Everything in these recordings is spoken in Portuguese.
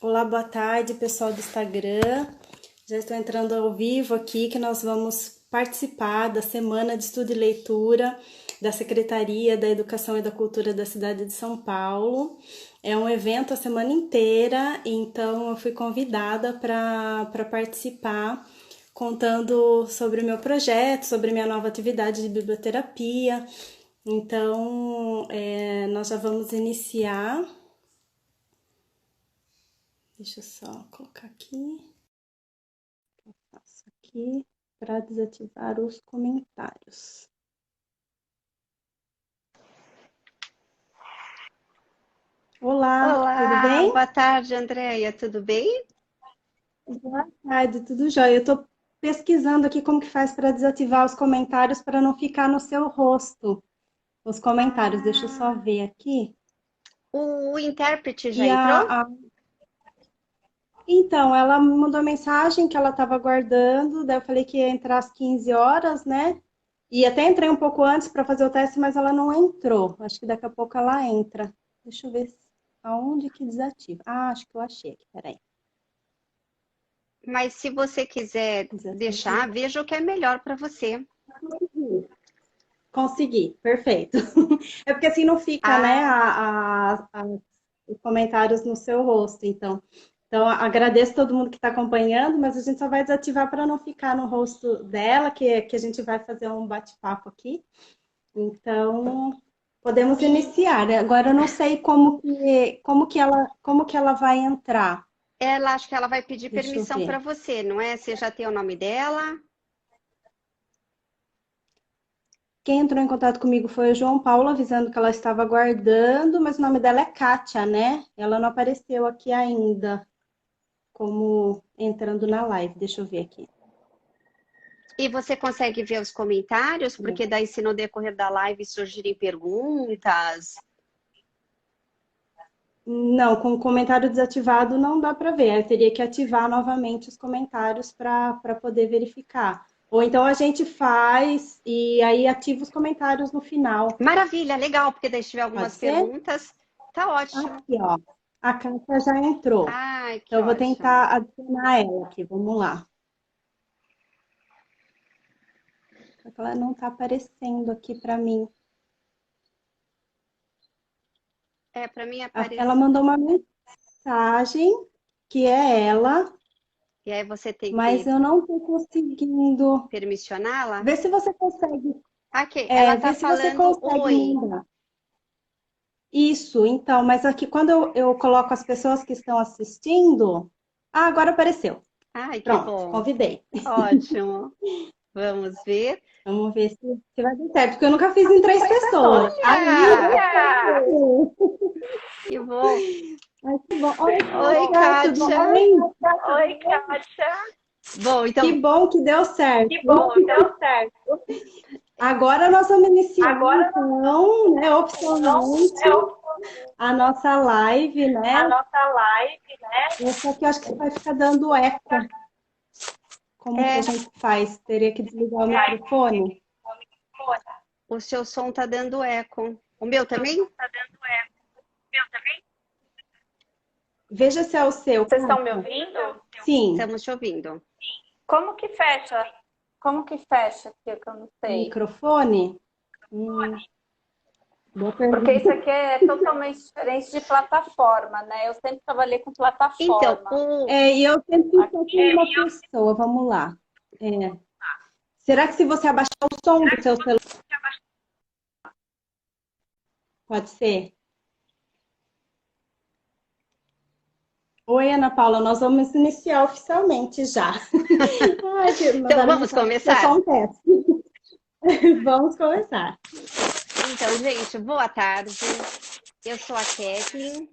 Olá, boa tarde, pessoal do Instagram. Já estou entrando ao vivo aqui, que nós vamos participar da Semana de Estudo e Leitura da Secretaria da Educação e da Cultura da cidade de São Paulo. É um evento a semana inteira, então eu fui convidada para participar, contando sobre o meu projeto, sobre minha nova atividade de biblioterapia. Então, nós já vamos iniciar. Deixa eu só colocar aqui. Eu faço aqui para desativar os comentários. Olá, tudo Olá, bem? boa tarde, Andréia, tudo bem? Boa tarde, tudo jóia. Eu estou pesquisando aqui como que faz para desativar os comentários para não ficar no seu rosto. Os comentários, deixa eu só ver aqui. O intérprete já E entrou? Então, ela me mandou mensagem que ela estava aguardando, daí eu falei que ia entrar às 15 horas, né? E até entrei um pouco antes para fazer o teste, mas ela não entrou. Acho que daqui a pouco ela entra. Deixa eu ver aonde que desativa. Ah, acho que eu achei aqui, peraí. Mas se você quiser Desativei. deixar, veja o que é melhor para você. Consegui, perfeito. É porque assim não fica, né, Ah, os comentários no seu rosto, então. Então, agradeço todo mundo que está acompanhando, mas a gente só vai desativar para não ficar no rosto dela, que a gente vai fazer um bate-papo aqui. Então, podemos iniciar, né? Agora eu não sei como que ela vai entrar. ela acho que ela vai pedir Deixa eu permissão para ver. você, não é? Você já tem o nome dela? Quem entrou em contato comigo foi o João Paulo, avisando que ela estava aguardando, mas o nome dela é Kátia, né? Ela não apareceu aqui ainda, como entrando na live. Deixa eu ver aqui. E você consegue ver os comentários? Porque daí, se no decorrer da live surgirem perguntas. Não, com o comentário desativado não dá para ver. Eu teria que ativar novamente os comentários para poder verificar. Ou então a gente faz e aí ativa os comentários no final. Maravilha, legal, porque daí se tiver Pode algumas ser? perguntas, tá ótimo. Aqui, ó. A Kátia já entrou. Ai, que Então, eu vou ótimo. tentar adicionar ela aqui. Vamos lá. Só que ela não está aparecendo aqui para mim. É, para mim Ela aparece. mandou uma mensagem, que é ela, E aí você tem mas que eu não estou conseguindo. permissioná-la? Vê se você consegue. Aqui, ela tá Vê se você falando consegue oi. mandar. Isso, então, mas aqui quando eu coloco as pessoas que estão assistindo. Ah, agora apareceu. Ai, que Pronto, bom. convidei. Ótimo. Vamos ver. Vamos ver se vai dar certo, porque eu nunca fiz em três pessoas. Aí, Olha, que bom. ai, que bom. Oi, Oi, Kátia, tudo Kátia. bem? Oi, Kátia. Bom, Que então, bom que deu certo. Que bom, deu certo. Agora nós vamos iniciar, Agora então, né, nós oficialmente, a nossa live, né? a nossa live, né? Essa aqui eu acho que vai ficar dando eco. Como que a é, gente faz? Teria que desligar o microfone? o seu som tá dando eco. O meu também? Tá dando eco. Meu também? Veja se é o seu, Vocês estão me Kátia. ouvindo? Sim, Estamos te ouvindo. Como que fecha? Como que fecha aqui, que eu não o sei. microfone? Boa Porque isso pergunta. aqui é totalmente diferente de plataforma, né? Eu sempre trabalhei com Então, plataforma. E eu sempre fico Aqui. com uma pessoa, vamos lá. Será que se você abaixar o som do seu celular, pode ser? Oi, Ana Paula, nós vamos iniciar oficialmente já. Ai, que então mandaram vamos mensagem, foi começar? só um teste. Vamos começar. Então, gente, boa tarde. Eu sou a Kathleen.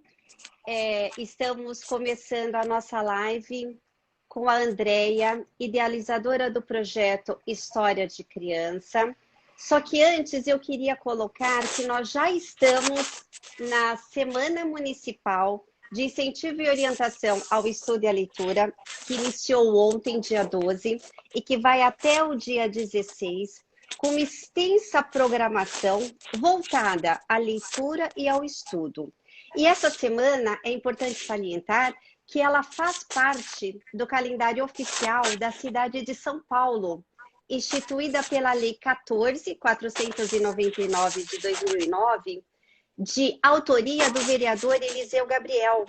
Estamos começando a nossa live com a Andréia, idealizadora do projeto História de Criança. Só que antes eu queria colocar que nós já estamos na Semana Municipal de Incentivo e Orientação ao Estudo e à Leitura, que iniciou ontem, dia 12, e que vai até o dia 16, com uma extensa programação voltada à leitura e ao estudo. E essa semana é importante salientar que ela faz parte do calendário oficial da cidade de São Paulo, instituída pela Lei 14.499 de 2009, de autoria do vereador Eliseu Gabriel.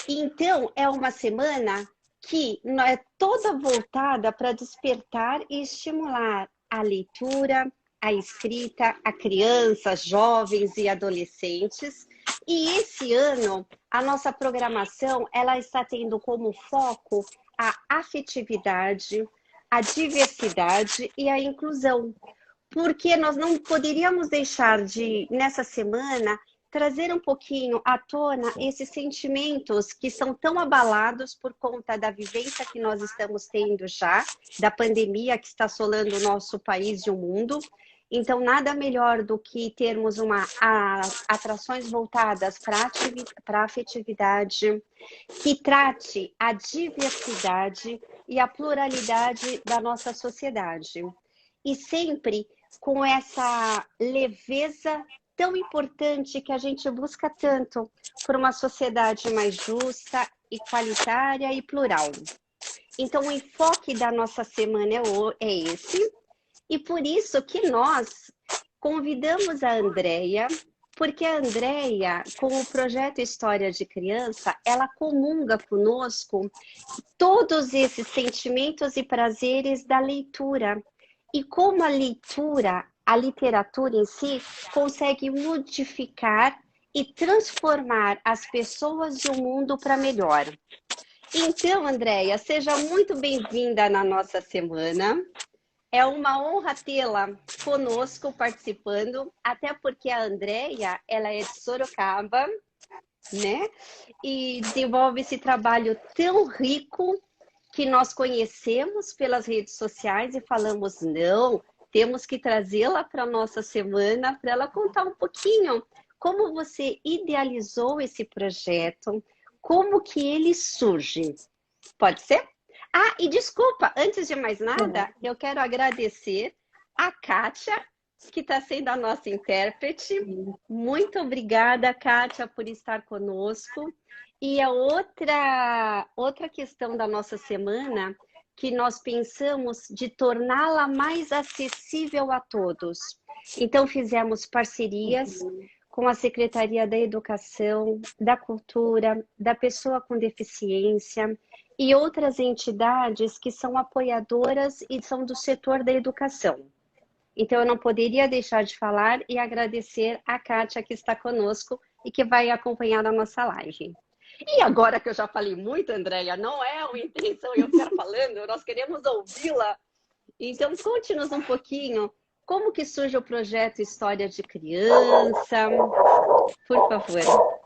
Então, é uma semana que é toda voltada para despertar e estimular a leitura, a escrita, a crianças, jovens e adolescentes. E esse ano, a nossa programação, ela está tendo como foco a afetividade, a diversidade e a inclusão. Porque nós não poderíamos deixar de, nessa semana, trazer um pouquinho à tona esses sentimentos que são tão abalados por conta da vivência que nós estamos tendo já, da pandemia que está assolando o nosso país e o mundo. Então, nada melhor do que termos atrações voltadas para a afetividade, que trate a diversidade e a pluralidade da nossa sociedade. E sempre com essa leveza tão importante que a gente busca tanto por uma sociedade mais justa, igualitária e plural. Então, o enfoque da nossa semana é esse, e por isso que nós convidamos a Andreia, porque a Andreia, com o projeto História de Criança, ela comunga conosco todos esses sentimentos e prazeres da leitura. E como a leitura, a literatura em si, consegue modificar e transformar as pessoas e o mundo para melhor. Então, Andreia, seja muito bem-vinda na nossa semana. É uma honra tê-la conosco participando, até porque a Andreia, ela é de Sorocaba, né? E desenvolve esse trabalho tão rico que nós conhecemos pelas redes sociais e falamos, não, temos que trazê-la para a nossa semana para ela contar um pouquinho como você idealizou esse projeto, como que ele surge. Pode ser? Ah, e desculpa, antes de mais nada, eu quero agradecer a Kátia, que está sendo a nossa intérprete. Muito obrigada, Kátia, por estar conosco. E a outra questão da nossa semana, que nós pensamos de torná-la mais acessível a todos. Então, fizemos parcerias com a Secretaria da Educação, da Cultura, da Pessoa com Deficiência e outras entidades que são apoiadoras e são do setor da educação. Então, eu não poderia deixar de falar e agradecer a Kátia que está conosco e que vai acompanhar a nossa live. E agora que eu já falei muito, Andreia, não é uma intenção eu ficar falando, nós queremos ouvi-la. Então, conte-nos um pouquinho como que surge o projeto História de Criança, por favor.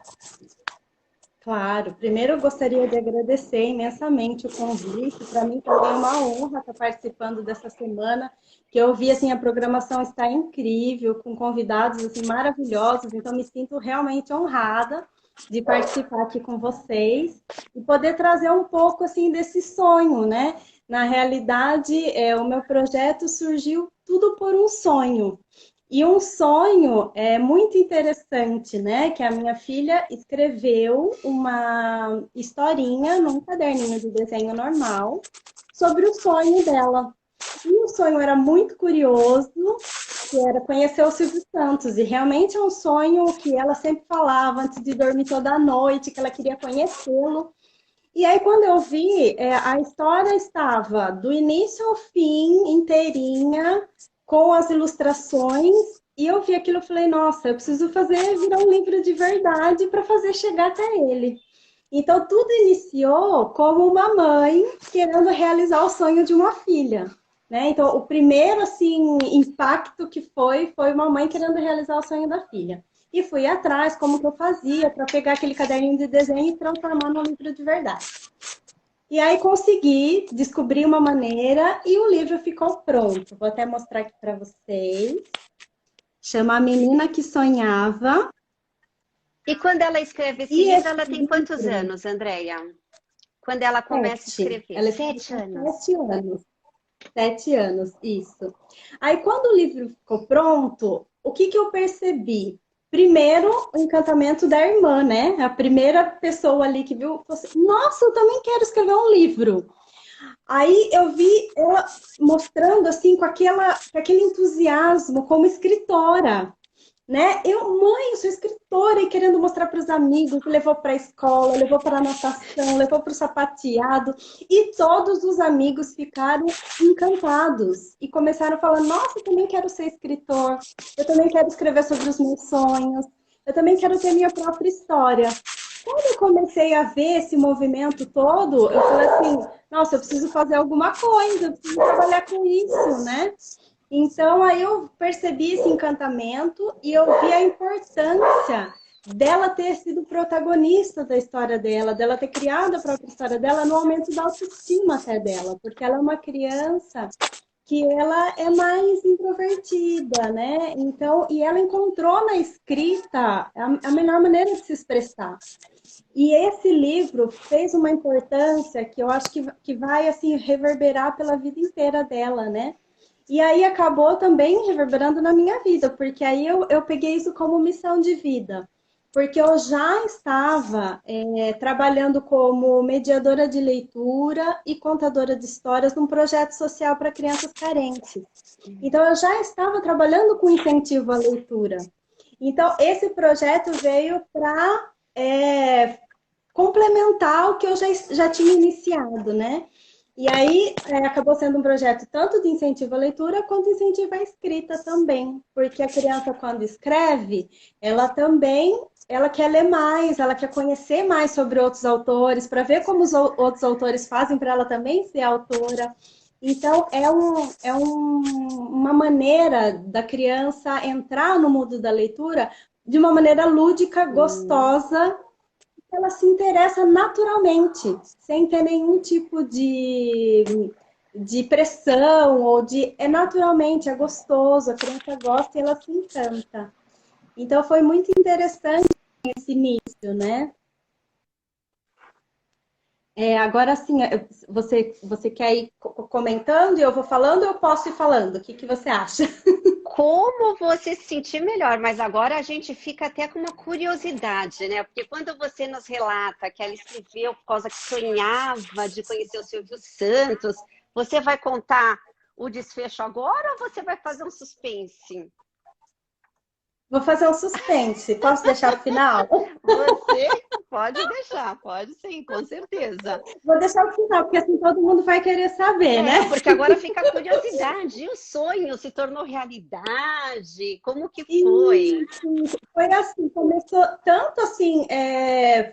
Claro, primeiro eu gostaria de agradecer imensamente o convite. Para mim também é uma honra estar participando dessa semana, que eu vi assim, a programação está incrível, com convidados assim, maravilhosos, então me sinto realmente honrada de participar aqui com vocês e poder trazer um pouco assim desse sonho, né? Na realidade, o meu projeto surgiu tudo por um sonho. E um sonho é muito interessante, né? Que a minha filha escreveu uma historinha num caderninho de desenho normal sobre o sonho dela. E o sonho era muito curioso, que era conhecer o Silvio Santos. E realmente é um sonho que ela sempre falava antes de dormir toda noite, que ela queria conhecê-lo. E aí, quando eu vi, a história estava do início ao fim, inteirinha, com as ilustrações, e eu vi aquilo e falei, nossa, eu preciso fazer virar um livro de verdade para fazer chegar até ele. Então, tudo iniciou como uma mãe querendo realizar o sonho de uma filha, né? Então, o primeiro, assim, impacto que foi uma mãe querendo realizar o sonho da filha. E fui atrás, como que eu fazia para pegar aquele caderninho de desenho e transformar num livro de verdade. E aí consegui descobrir uma maneira e o livro ficou pronto. Vou até mostrar aqui para vocês. Chama A Menina que Sonhava. E quando ela escreve esse livro, ela tem quantos anos, Andreia? Quando ela começa a escrever? Ela 7 anos. 7 anos. 7 anos, isso. Aí quando o livro ficou pronto, o que eu percebi? primeiro o encantamento da irmã, né? A primeira pessoa ali que viu, falou assim, nossa, eu também quero escrever um livro. Aí eu vi ela mostrando assim com aquele entusiasmo como escritora, né? Mãe, eu sou escritora e querendo mostrar para os amigos, levou para a escola, levou para a natação, levou para o sapateado e todos os amigos ficaram encantados e começaram a falar: Nossa, eu também quero ser escritor, eu também quero escrever sobre os meus sonhos, eu também quero ter minha própria história. Quando eu comecei a ver esse movimento todo, eu falei assim: Nossa, eu preciso fazer alguma coisa, eu preciso trabalhar com isso, né? Então, aí eu percebi esse encantamento e eu vi a importância dela ter sido protagonista da história dela ter criado a própria história dela no aumento da autoestima até dela, porque ela é uma criança que ela é mais introvertida, né? Então, e ela encontrou na escrita a melhor maneira de se expressar. E esse livro fez uma importância que eu acho que vai assim reverberar pela vida inteira dela, né? E aí acabou também reverberando na minha vida, porque aí eu peguei isso como missão de vida. Porque eu já estava trabalhando como mediadora de leitura e contadora de histórias num projeto social para crianças carentes. Então, eu já estava trabalhando com incentivo à leitura. Então, esse projeto veio para complementar o que eu já tinha iniciado, né? E aí acabou sendo um projeto tanto de incentivo à leitura quanto incentivo à escrita também, porque a criança quando escreve, ela também ela quer ler mais, ela quer conhecer mais sobre outros autores, para ver como os outros autores fazem para ela também ser autora. Então, uma maneira da criança entrar no mundo da leitura de uma maneira lúdica, gostosa, ela se interessa naturalmente, sem ter nenhum tipo de pressão ou de. É naturalmente, é gostoso, a criança gosta e ela se encanta. Então foi muito interessante esse início, né? Agora sim, você quer ir comentando e eu vou falando ou eu posso ir falando? O que você acha? Como você se sentir melhor, mas agora a gente fica até com uma curiosidade, né? Porque quando você nos relata que ela escreveu por causa que sonhava de conhecer o Silvio Santos, você vai contar o desfecho agora ou você vai fazer um suspense? Vou fazer um suspense. Posso deixar o final? Você pode deixar, pode sim, com certeza. Vou deixar o final, porque assim todo mundo vai querer saber, né? Porque agora fica a curiosidade. E o sonho se tornou realidade? Como que foi? Isso, foi assim, começou tanto assim,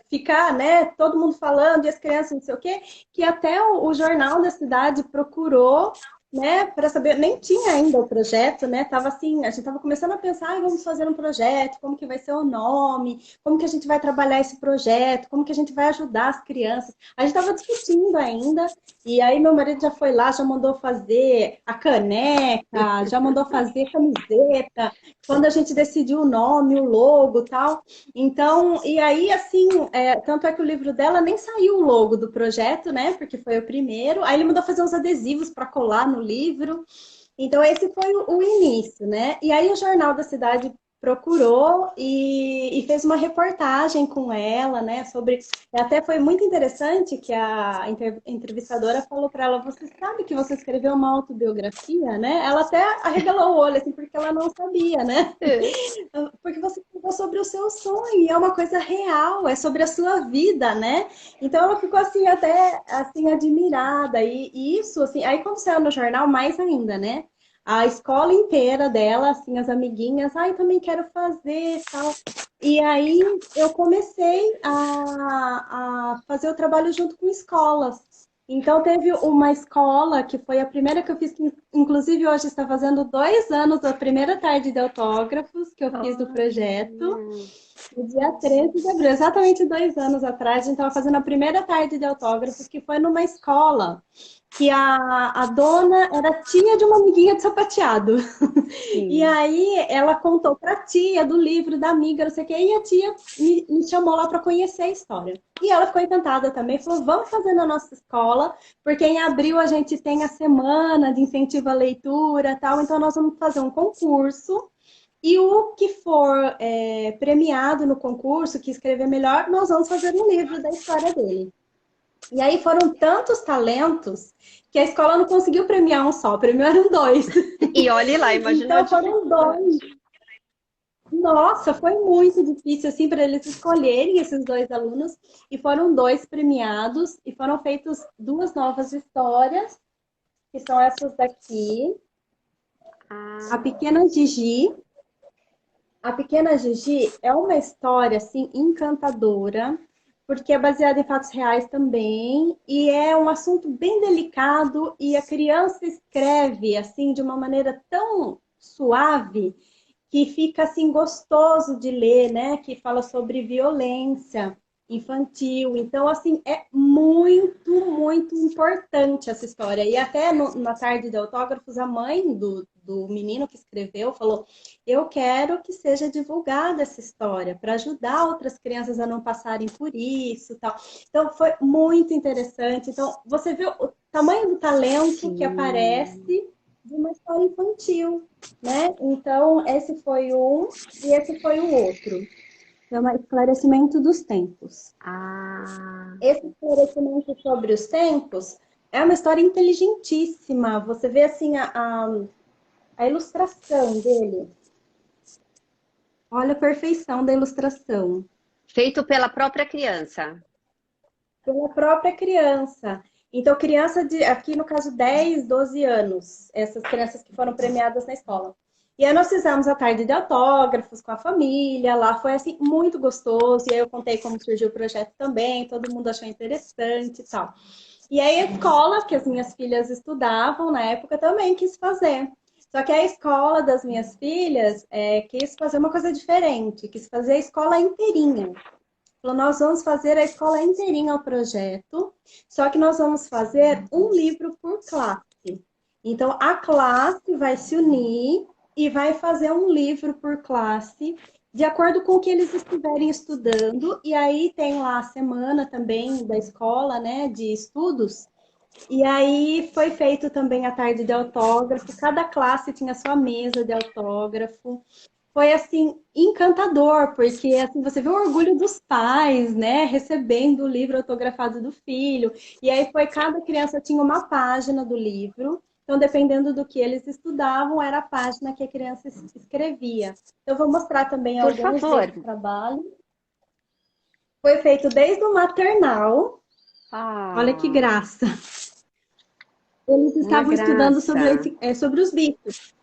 ficar, né, todo mundo falando, e as crianças, não sei o quê, que até o jornal da cidade procurou, né, para saber, nem tinha ainda o projeto, né, tava assim, a gente tava começando a pensar, vamos fazer um projeto, como que vai ser o nome, como que a gente vai trabalhar esse projeto, como que a gente vai ajudar as crianças. A gente tava discutindo ainda, e aí meu marido já foi lá, já mandou fazer a caneca, já mandou fazer camiseta, quando a gente decidiu o nome, o logo, tal. Então, e aí, assim, tanto é que o livro dela nem saiu o logo do projeto, né? Porque foi o primeiro. Aí ele mandou fazer uns adesivos para colar no livro. Então, esse foi o início, né? E aí o Jornal da Cidade procurou e fez uma reportagem com ela, né? Sobre. Até foi muito interessante que a entrevistadora falou para ela: Você sabe que você escreveu uma autobiografia, né? Ela até arregalou o olho, assim, porque ela não sabia, né? Porque você escreveu sobre o seu sonho, e é uma coisa real, é sobre a sua vida, né? Então ela ficou assim, até assim, admirada. E isso, assim, aí quando saiu no jornal, mais ainda, né? A escola inteira dela, assim, as amiguinhas, ai, também quero fazer, tal. E aí eu comecei a fazer o trabalho junto com escolas. Então teve uma escola que foi a primeira que eu fiz, que inclusive hoje está fazendo 2 anos, a primeira tarde de autógrafos que eu fiz do projeto. No dia 13 de abril, exatamente 2 anos atrás, a gente estava fazendo a primeira tarde de autógrafos, que foi numa escola que a dona era tia de uma amiguinha de sapateado. E Sim. aí ela contou para a tia do livro da amiga, não sei o quê, e a tia me chamou lá para conhecer a história. E ela ficou encantada também, falou: vamos fazer na nossa escola, porque em abril a gente tem a semana de incentivo à leitura, tal, então nós vamos fazer um concurso E o que for premiado no concurso, que escrever melhor, nós vamos fazer um livro da história dele. E aí foram tantos talentos que a escola não conseguiu premiar um só, premiaram dois. E olhe lá, imaginou a Então foram dois. dificuldade. Nossa, foi muito difícil assim para eles escolherem esses dois alunos e foram dois premiados e foram feitas duas novas histórias, que são essas daqui. A Ah, Pequena Gigi. A Pequena Gigi é uma história assim encantadora, porque é baseada em fatos reais também e é um assunto bem delicado e a criança escreve assim de uma maneira tão suave que fica assim gostoso de ler, né? Que fala sobre violência infantil. Então, assim, é muito, muito importante essa história. E até na tarde de autógrafos, a mãe do menino que escreveu falou: eu quero que seja divulgada essa história para ajudar outras crianças a não passarem por isso, tal. Então, foi muito interessante. Então, você vê o tamanho do talento que sim. aparece de uma história infantil, né? Então, esse foi um e esse foi o outro. Chama Esclarecimento dos Tempos. Ah, Esse esclarecimento sobre os tempos é uma história inteligentíssima. Você vê assim a ilustração dele. Olha a perfeição da ilustração. feito pela própria criança. Pela própria criança. Então, criança de, aqui no caso, 10, 12 anos, essas crianças que foram premiadas na escola. E aí nós fizemos a tarde de autógrafos com a família, lá foi assim muito gostoso, e aí eu contei como surgiu o projeto também, todo mundo achou interessante e tal. E aí a escola que as minhas filhas estudavam na época também quis fazer. Só que a escola das minhas filhas quis fazer uma coisa diferente, quis fazer a escola inteirinha. Falou, nós vamos fazer a escola inteirinha o projeto, só que nós vamos fazer um livro por classe. Então, a classe vai se unir e vai fazer um livro por classe, de acordo com o que eles estiverem estudando. E aí tem lá a semana também da escola, né, de estudos. E aí foi feito também a tarde de autógrafo. Cada classe tinha sua mesa de autógrafo. Foi assim encantador, porque assim você vê o orgulho dos pais, né, recebendo o livro autografado do filho. E aí foi cada criança tinha uma página do livro. Então, dependendo do que eles estudavam, era a página que a criança escrevia. Eu vou mostrar também Por alguns favor. desse trabalho. Foi feito desde o maternal. Olha que Ah, graça. Eles uma estavam estudando graça. sobre os bichos.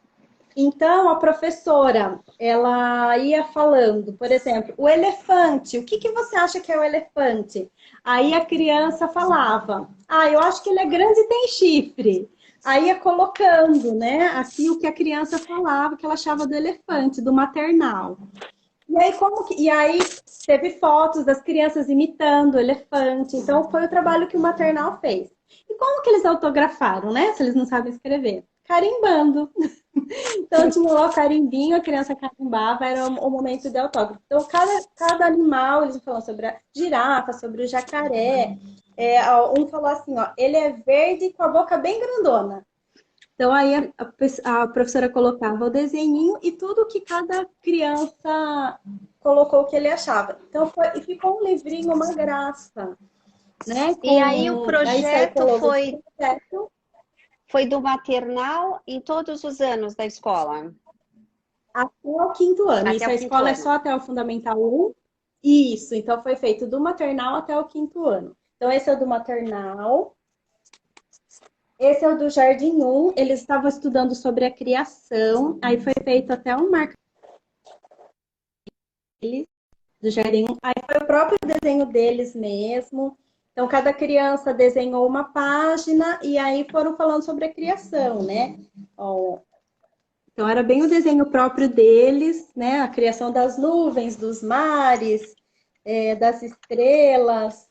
Então, a professora, ela ia falando, por exemplo, o elefante, o que que você acha que é o elefante? Aí a criança falava, eu acho que ele é grande e tem chifre. Aí ia colocando, né, aqui o que a criança falava, que ela achava do elefante, do maternal. E aí, e aí teve fotos das crianças imitando o elefante. Então, foi o trabalho que o maternal fez. E como que eles autografaram, né? Se eles não sabem escrever? Carimbando. Então, tinha lá o carimbinho, a criança carimbava, era o momento de autógrafo. Então, cada animal, eles falam sobre a girafa, sobre o jacaré. Um falou assim, ó, ele é verde com a boca bem grandona. Então, aí a professora colocava o desenhinho e tudo que cada criança colocou que ele achava. Então, e ficou um livrinho, uma graça, né? E aí o Aí saiu com projeto o logo do foi, projeto. foi do maternal em todos os anos da escola, Até o quinto ano. até Isso, o a quinto escola é ano. só até o Fundamental 1. Isso, então foi feito do maternal até o quinto ano. Então, esse é o do maternal. Esse é o do Jardim 1. Eles estavam estudando sobre a criação. Aí foi feito até um marco deles, do Jardim 1. Aí foi o próprio desenho deles mesmo. Então, cada criança desenhou uma página e aí foram falando sobre a criação, né? Ó, então, era bem o desenho próprio deles, né? A criação das nuvens, dos mares, das estrelas,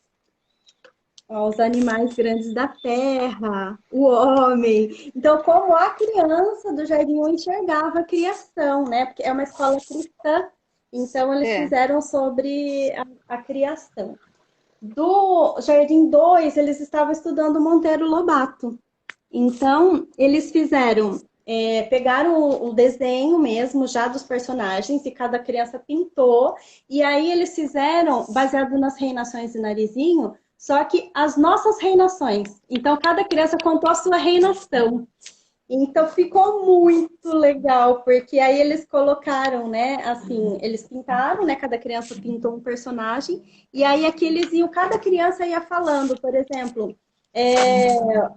os animais grandes da terra, o homem. Então, como a criança do Jardim 1 enxergava a criação, né? Porque é uma escola cristã, então eles É. fizeram sobre a criação. Do Jardim 2, eles estavam estudando Monteiro Lobato. Então, eles fizeram pegaram o desenho mesmo já dos personagens e cada criança pintou. E aí eles fizeram, baseado nas reinações de Narizinho, só que as nossas reinações. Então cada criança contou a sua reinação. Então ficou muito legal, porque aí eles colocaram, né, assim, eles pintaram, né, cada criança pintou um personagem, e aí aqui eles iam, cada criança ia falando, por exemplo,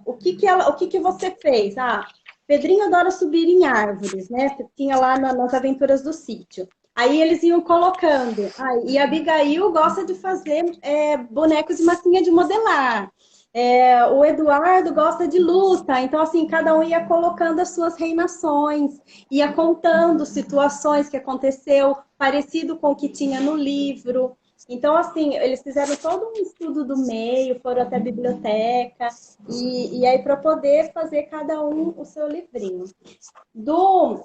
o que que você fez? Ah, Pedrinho adora subir em árvores, né? Tinha lá nas aventuras do sítio. Aí eles iam colocando. Ah, e a Abigail gosta de fazer bonecos de massinha de modelar. O Eduardo gosta de luta, então assim, cada um ia colocando as suas reinações, ia contando situações que aconteceu, parecido com o que tinha no livro. Então, assim, eles fizeram todo um estudo do meio, foram até a biblioteca, e aí para poder fazer cada um o seu livrinho. Do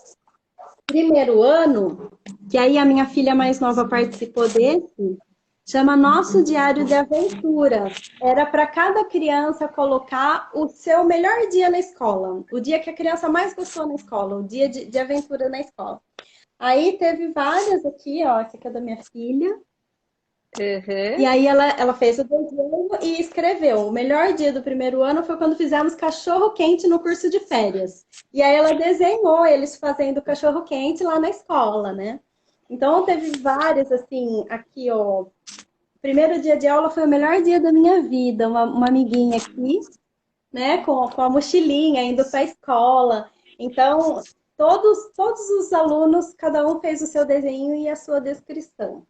primeiro ano, que aí a minha filha mais nova participou desse, chama Nosso Diário de Aventuras. Era para cada criança colocar o seu melhor dia na escola, o dia que a criança mais gostou na escola, o dia de aventura na escola. Aí teve várias aqui, ó, essa aqui é da minha filha. E Uhum. aí ela fez o desenho e escreveu. O melhor dia do primeiro ano foi quando fizemos cachorro quente no curso de férias. E aí ela desenhou eles fazendo cachorro quente lá na escola, né? Então teve várias, assim, aqui, ó. Primeiro dia de aula foi o melhor dia da minha vida. Uma amiguinha aqui, né, com a mochilinha, indo para a escola. Então, todos os alunos, cada um fez o seu desenho e a sua descrição.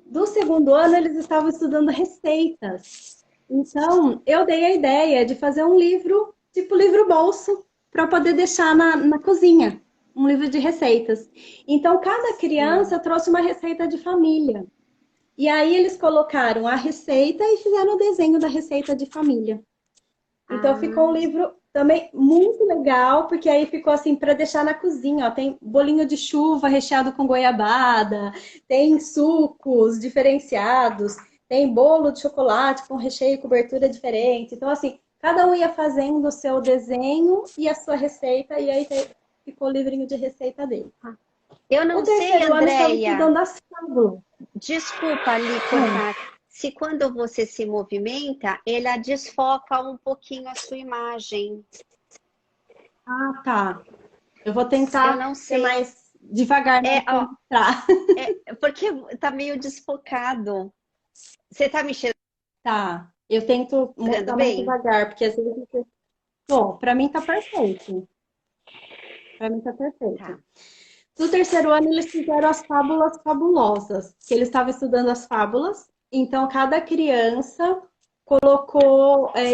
Do segundo ano, eles estavam estudando receitas. Então, eu dei a ideia de fazer um livro, tipo livro bolso, para poder deixar na cozinha. Um livro de receitas. Então, cada Sim. criança trouxe uma receita de família. E aí, eles colocaram a receita e fizeram o desenho da receita de família. Então ficou um Ah, livro também muito legal, porque aí ficou assim para deixar na cozinha, ó. Tem bolinho de chuva recheado com goiabada, tem sucos diferenciados, tem bolo de chocolate com recheio e cobertura diferente. Então assim, cada um ia fazendo o seu desenho e a sua receita e aí ficou o livrinho de receita dele. eu O não sei, terceiro ano estava Andréia. estudando as fábulas. Desculpa ali cortar. Se quando você se movimenta, ela desfoca um pouquinho a sua imagem. Ah, tá. Eu vou Eu tentar não ser sei. mais devagar na É, hora que eu ó, mostrar. porque tá meio desfocado. Você tá me Tá, eu tento enxergando mostrar mais bem? devagar, porque às vezes. Bom, pra mim tá perfeito. Pra mim tá perfeito. Tá. No terceiro ano, eles fizeram as fábulas fabulosas, que eles estavam estudando as fábulas. Então, cada criança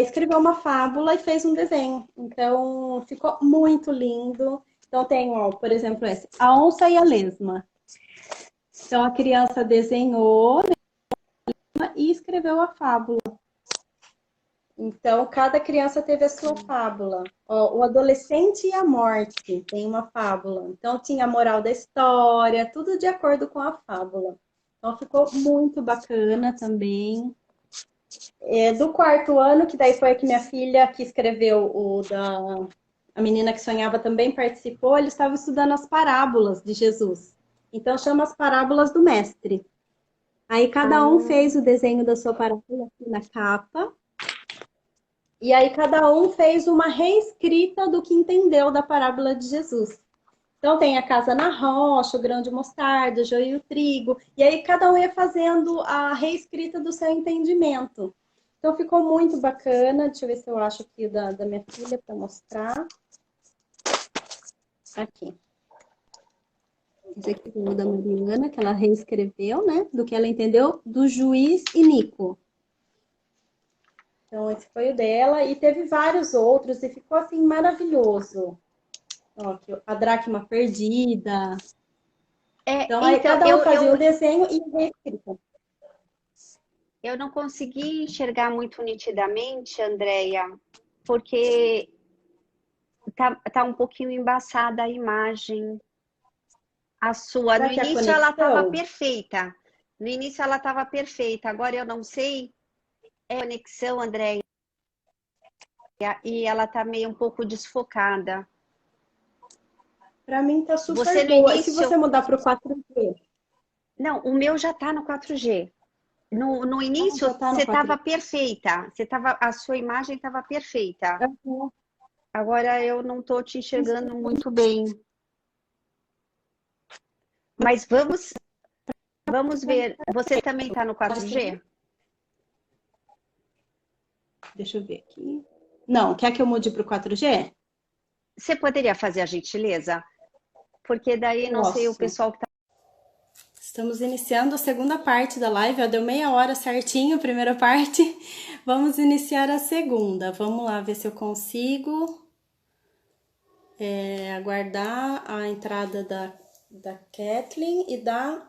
escreveu uma fábula e fez um desenho. Então, ficou muito lindo. Então, tem, ó, por exemplo, esse, a onça e a lesma. Então, a criança desenhou, né, e escreveu a fábula. Então, cada criança teve a sua fábula. Ó, o adolescente e a morte tem uma fábula. Então, tinha a moral da história, tudo de acordo com a fábula. Então, ficou muito bacana também. Do quarto ano, que daí foi a que minha filha que escreveu a menina que sonhava também participou, eles estavam estudando as parábolas de Jesus. Então, chama as parábolas do mestre. Aí, cada um Ah, fez o desenho da sua parábola aqui na capa. E aí cada um fez uma reescrita do que entendeu da parábola de Jesus. Então tem a casa na rocha, o grão de mostarda, o joio e o trigo. E aí cada um ia fazendo a reescrita do seu entendimento. Então ficou muito bacana. Deixa eu ver se eu acho aqui da minha filha para mostrar. Aqui. Esse aqui é o da Mariana, que ela reescreveu, né? Do que ela entendeu do juiz e Nico. Então, esse foi o dela. E teve vários outros, e ficou assim maravilhoso. Ó, aqui, a dracma perdida. Então, aí então, cada um fazia um desenho e reescrita. eu não consegui enxergar muito nitidamente, Andréia, porque tá um pouquinho embaçada a imagem. A sua, no Será que é a início ela estava conexão? perfeita. No início ela estava perfeita. Agora eu não sei. É conexão, Andréia, e ela tá meio um pouco desfocada. Para mim tá super Você no boa. E se início... você mudar para o 4G? Não, o meu já está no 4G. No Ah, início, já tá no você estava 4G. perfeita. A sua imagem estava perfeita. Uhum. Agora eu não estou te enxergando muito bem. Mas vamos ver. Você também está no 4G? Deixa eu ver aqui. Não, quer que eu mude para o 4G? Você poderia fazer a gentileza? Porque daí, não sei, o Posso. pessoal que está... Estamos iniciando a segunda parte da live, ó, deu meia hora certinho a primeira parte. Vamos iniciar a segunda. Vamos lá ver se eu consigo aguardar a entrada da Kathleen e da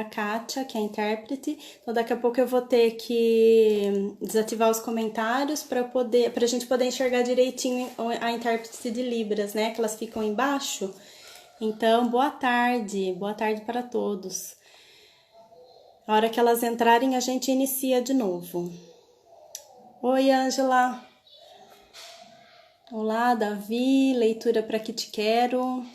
Kátia, que é a intérprete. Então, daqui a pouco eu vou ter que desativar os comentários para a gente poder enxergar direitinho a intérprete de Libras, né? Que elas ficam embaixo. Então, boa tarde para todos. A hora que elas entrarem, a gente inicia de novo. Oi, Ângela. Olá, Davi. Leitura para que te quero.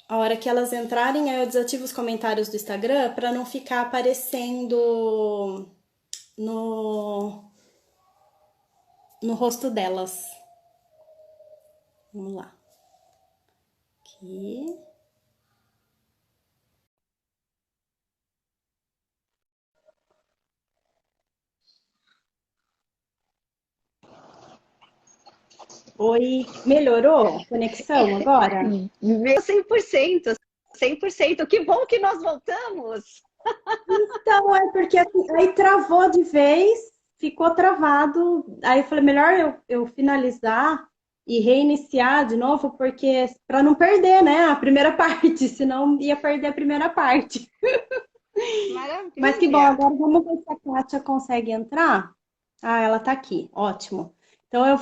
A hora que elas entrarem, aí eu desativo os comentários do Instagram para não ficar aparecendo no rosto delas. Vamos lá. Aqui. Oi, melhorou a conexão agora? Meu 100%, 100%. Que bom que nós voltamos. Então, é porque assim, aí travou de vez, ficou travado. Aí eu falei, melhor eu finalizar e reiniciar de novo, porque para não perder, né, a primeira parte, senão ia perder a primeira parte. Mas que bom, Maravilha. agora vamos ver se a Kátia consegue entrar. Ah, ela tá aqui, ótimo. Então eu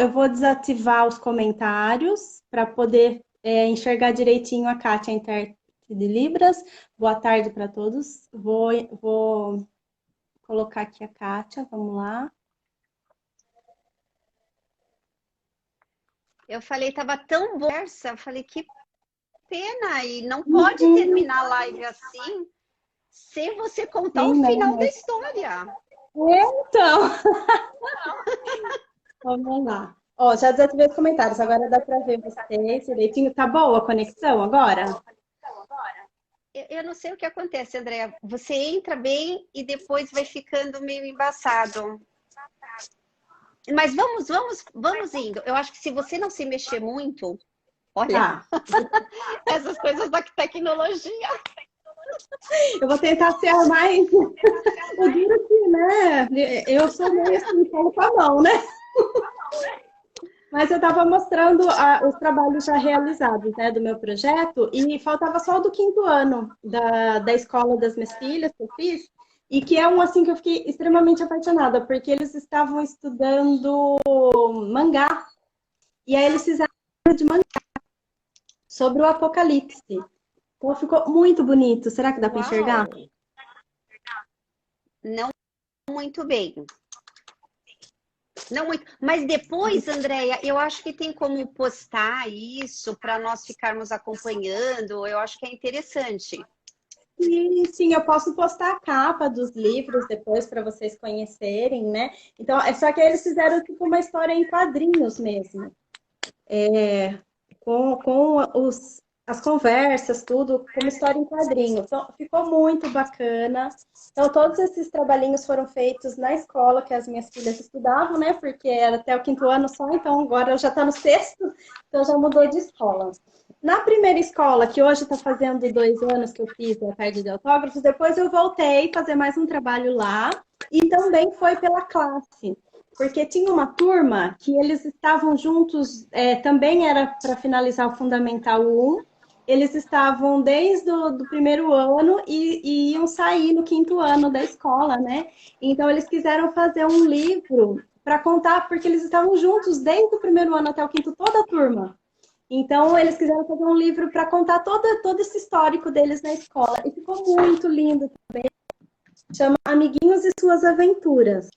vou desativar os comentários para poder enxergar direitinho a Kátia, a intérprete de Libras. Boa tarde para todos. Vou colocar aqui a Kátia, vamos lá. Eu falei, tava tão boa, falei, que pena, e não pode terminar a live assim sem você contar o Sim, não, final da mas... história. Então, vamos lá. Ó, já desativei os comentários, agora dá para ver vocês direitinho. Tá boa a conexão agora? Eu não sei o que acontece, Andréa. Você entra bem e depois vai ficando meio embaçado. Mas vamos indo. Eu acho que se você não se mexer muito, olha, Tá. essas coisas da tecnologia. Eu vou tentar ser a mais. Eu digo que, né? Eu sou meio assim, falo com a mão, né? Mas eu estava mostrando os trabalhos já realizados, né, do meu projeto, e faltava só o do 5º ano da escola das minhas filhas que eu fiz, e que é um assim que eu fiquei extremamente apaixonada, porque eles estavam estudando mangá, e aí eles fizeram de mangá sobre o apocalipse. Então ficou muito bonito. Será que dá para enxergar? Uau! Não muito bem. Não muito. Mas depois, Andréia, eu acho que tem como postar isso para nós ficarmos acompanhando. Eu acho que é interessante. Sim, eu posso postar a capa dos livros depois para vocês conhecerem, né? Então, é só que eles fizeram tipo uma história em quadrinhos mesmo. Com as conversas, tudo, como história em quadrinhos. Então, ficou muito bacana. Então, todos esses trabalhinhos foram feitos na escola que as minhas filhas estudavam, né? Porque era até o 5º ano só, então agora já está no 6º, então já mudou de escola. Na primeira escola, que hoje está fazendo 2 anos que eu fiz a tarde de autógrafos, depois eu voltei a fazer mais um trabalho lá, e também foi pela classe. Porque tinha uma turma que eles estavam juntos, também era para finalizar o Fundamental 1, eles estavam desde o primeiro ano e iam sair no 5º ano da escola, né? Então, eles quiseram fazer um livro para contar, porque eles estavam juntos desde o primeiro ano até o 5º, toda a turma. Então, eles quiseram fazer um livro para contar todo esse histórico deles na escola. E ficou muito lindo também. Chama Amiguinhos e Suas Aventuras.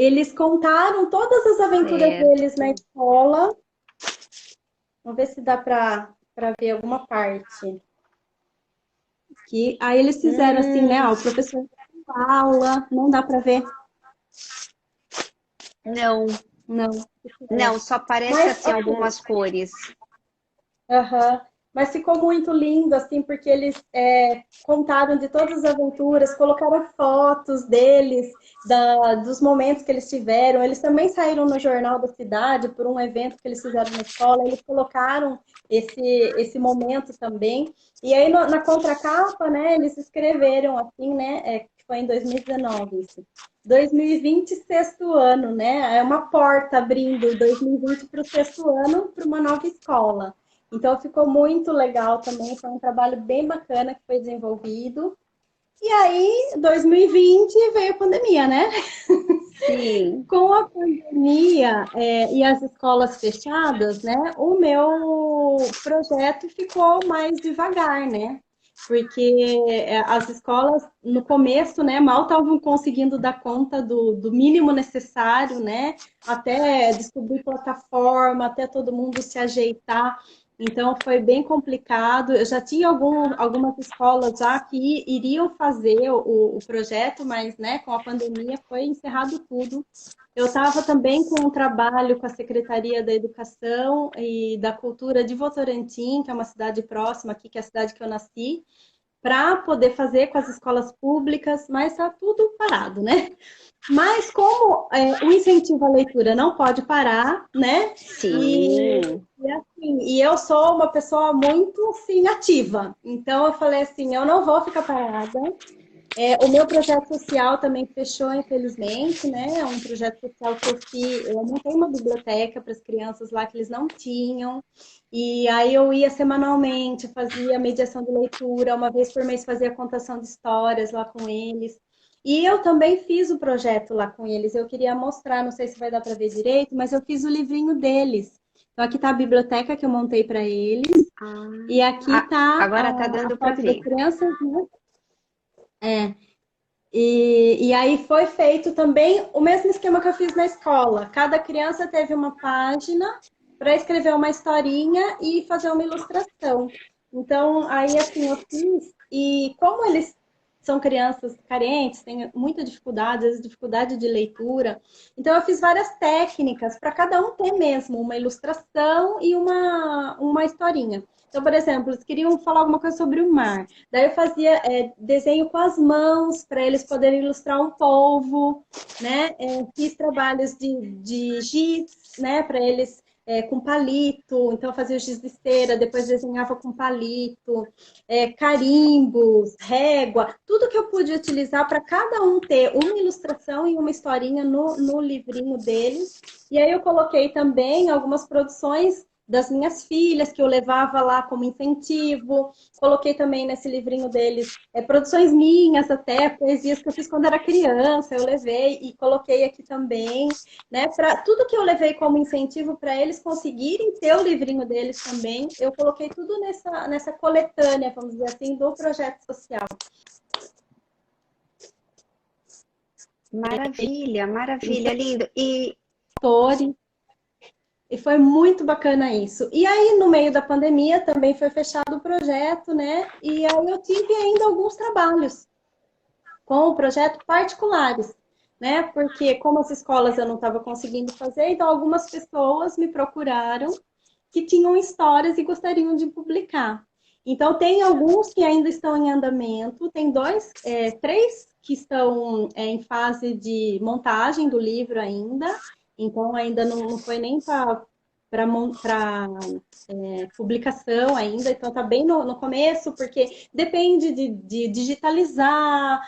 eles contaram todas as aventuras deles na certo. escola. Vamos ver se dá para ver alguma parte. Que, aí eles fizeram assim, né? Ó, o professor deu aula, não dá para ver, Não, não. não, só aparece Mas, assim assim, algumas cores. aham. Mas ficou muito lindo, assim, porque eles contaram de todas as aventuras, colocaram fotos deles, dos momentos que eles tiveram. Eles também saíram no Jornal da Cidade por um evento que eles fizeram na escola. Eles colocaram esse momento também. E aí, na contracapa, né, eles escreveram assim, né, que foi em 2019 isso. 2020, sexto ano, né? É uma porta abrindo 2020 para o sexto ano para uma nova escola. Então ficou muito legal também, foi um trabalho bem bacana que foi desenvolvido. E aí, 2020 veio a pandemia, né? Sim. Com a pandemia e as escolas fechadas, né? O meu projeto ficou mais devagar, né? Porque as escolas, no começo, né, mal estavam conseguindo dar conta do mínimo necessário, né? Até descobrir plataforma, até todo mundo se ajeitar. Então, foi bem complicado. Eu já tinha algumas escolas já que iriam fazer o projeto, mas, né, com a pandemia foi encerrado tudo. Eu estava também com um trabalho com a Secretaria da Educação e da Cultura de Votorantim, que é uma cidade próxima aqui, que é a cidade que eu nasci, para poder fazer com as escolas públicas, mas está tudo parado, né? Mas como o incentivo à leitura não pode parar, né? Sim. E eu sou uma pessoa muito assim, ativa. Então eu falei assim, eu não vou ficar parada. O meu projeto social também fechou, infelizmente, né? É um projeto social que eu fiz. Eu montei uma biblioteca para as crianças lá que eles não tinham. E aí eu ia semanalmente, fazia mediação de leitura, uma vez por mês fazia contação de histórias lá com eles. E eu também fiz o projeto lá com eles. Eu queria mostrar, não sei se vai dar para ver direito, mas eu fiz o livrinho deles. Então aqui está a biblioteca que eu montei para eles. E aqui está Agora tá a dando para foto das ver. crianças, né? É. E aí foi feito também o mesmo esquema que eu fiz na escola. Cada criança teve uma página para escrever uma historinha e fazer uma ilustração. Então, aí assim eu fiz, e como eles são crianças carentes, têm muita dificuldade, às vezes dificuldade de leitura, então eu fiz várias técnicas para cada um ter mesmo uma ilustração e uma historinha. Então, por exemplo, eles queriam falar alguma coisa sobre o mar. Daí eu fazia desenho com as mãos para eles poderem ilustrar um polvo, né? Fiz trabalhos de giz, né? Para eles com palito. Então eu fazia o giz de cera, depois desenhava com palito, carimbos, régua, tudo que eu pude utilizar para cada um ter uma ilustração e uma historinha no livrinho deles. E aí eu coloquei também algumas produções das minhas filhas, que eu levava lá como incentivo. Coloquei também nesse livrinho deles produções minhas até, poesias que eu fiz quando era criança, eu levei e coloquei aqui também, né? Para tudo que eu levei como incentivo para eles conseguirem ter o livrinho deles também, eu coloquei tudo nessa coletânea, vamos dizer assim, do projeto social. Maravilha, maravilha, lindo. E E foi muito bacana isso. E aí, no meio da pandemia, também foi fechado o projeto, né? E aí eu tive ainda alguns trabalhos com o projeto particulares, né? Porque como as escolas eu não estava conseguindo fazer, então algumas pessoas me procuraram que tinham histórias e gostariam de publicar. Então tem alguns que ainda estão em andamento, tem três que estão em fase de montagem do livro ainda, então ainda não foi nem para publicação ainda, então está bem no começo, porque depende de digitalizar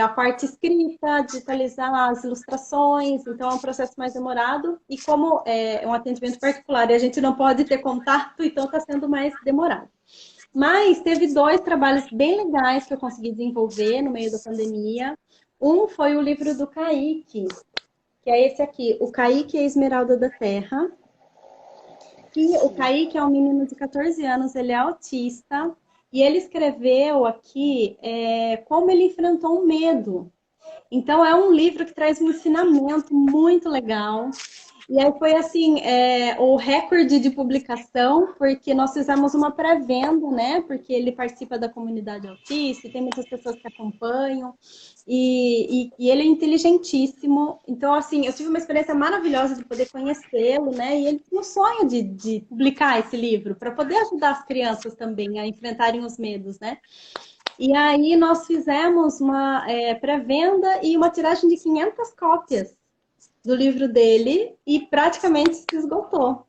a parte escrita, digitalizar as ilustrações, então é um processo mais demorado, e como é um atendimento particular e a gente não pode ter contato, então está sendo mais demorado. Mas teve dois trabalhos bem legais que eu consegui desenvolver no meio da pandemia. Um foi o livro do Kaique, que é esse aqui, O Kaique e a Esmeralda da Terra. E o Kaique é um menino de 14 anos, ele é autista, e ele escreveu aqui como ele enfrentou um medo Então, é um livro que traz um ensinamento muito legal. E aí foi assim, o recorde de publicação, porque nós fizemos uma pré-venda, né? Porque ele participa da comunidade autista, e tem muitas pessoas que acompanham, e ele é inteligentíssimo. Então, assim, eu tive uma experiência maravilhosa de poder conhecê-lo, né? E ele tinha um sonho de publicar esse livro, para poder ajudar as crianças também a enfrentarem os medos, né? E aí nós fizemos uma pré-venda e uma tiragem de 500 cópias do livro dele e praticamente se esgotou.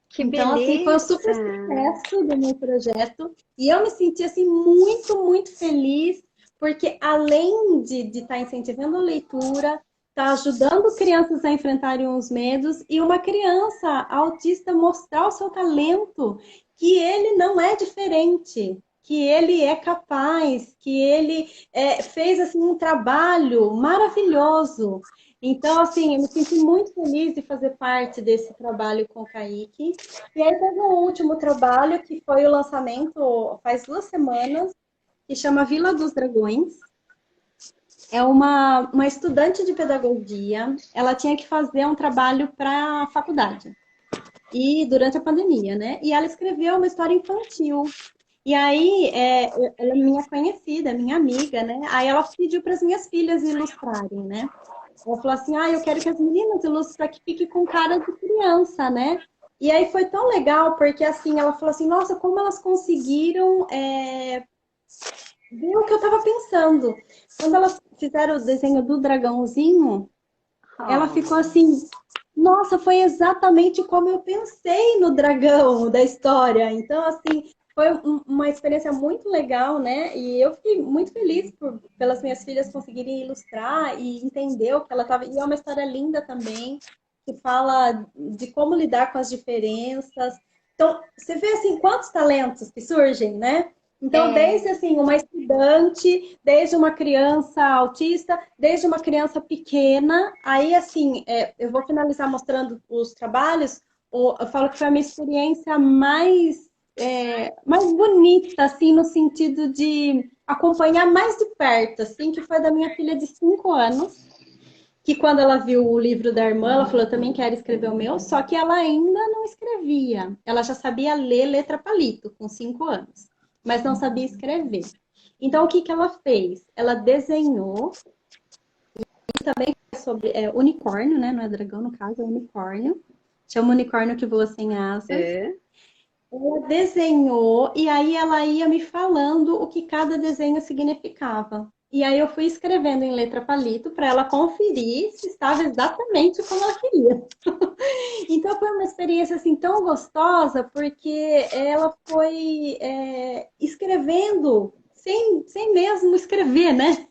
Que Então, assim, foi um super beleza! sucesso do meu projeto e eu me senti, assim, muito, muito feliz, porque além de estar incentivando a leitura, está ajudando crianças a enfrentarem os medos e uma criança autista mostrar o seu talento, que ele não é diferente, que ele é capaz, que ele fez, assim, um trabalho maravilhoso. Então, assim, eu me senti muito feliz de fazer parte desse trabalho com o Kaique. E aí teve um último trabalho, que foi o lançamento faz 2 semanas, que chama Vila dos Dragões. É uma estudante de pedagogia, ela tinha que fazer um trabalho para a faculdade. E durante a pandemia, né? E ela escreveu uma história infantil. E aí, ela é minha conhecida, minha amiga, né? Aí ela pediu para as minhas filhas ilustrarem, né? Ela falou assim, eu quero que as meninas ilustrem para que fique com cara de criança, né? E aí foi tão legal, porque assim, ela falou assim, nossa, como elas conseguiram ver o que eu estava pensando. Quando elas fizeram o desenho do dragãozinho, ela ficou assim, nossa, foi exatamente como eu pensei no dragão da história. Então, assim, foi uma experiência muito legal, né? E eu fiquei muito feliz pelas minhas filhas conseguirem ilustrar e entender o que ela estava. E é uma história linda também, que fala de como lidar com as diferenças. Então, você vê assim quantos talentos que surgem, né? Então, É, desde assim, uma estudante, desde uma criança autista, desde uma criança pequena, aí assim, eu vou finalizar mostrando os trabalhos, eu falo que foi a minha experiência mais bonita, assim, no sentido de acompanhar mais de perto, assim, que foi da minha filha de 5 anos, que quando ela viu o livro da irmã, ela falou, eu também quero escrever o meu, só que ela ainda não escrevia. Ela já sabia ler letra palito, com 5 anos, mas não sabia escrever. Então, o que que ela fez? Ela desenhou, e também sobre unicórnio, né? Não é dragão, no caso, é unicórnio. Chama unicórnio que voa sem asas. é. Ela desenhou e aí ela ia me falando o que cada desenho significava. E aí eu fui escrevendo em letra palito para ela conferir se estava exatamente como ela queria. Então foi uma experiência assim tão gostosa porque ela foi escrevendo sem mesmo escrever, né?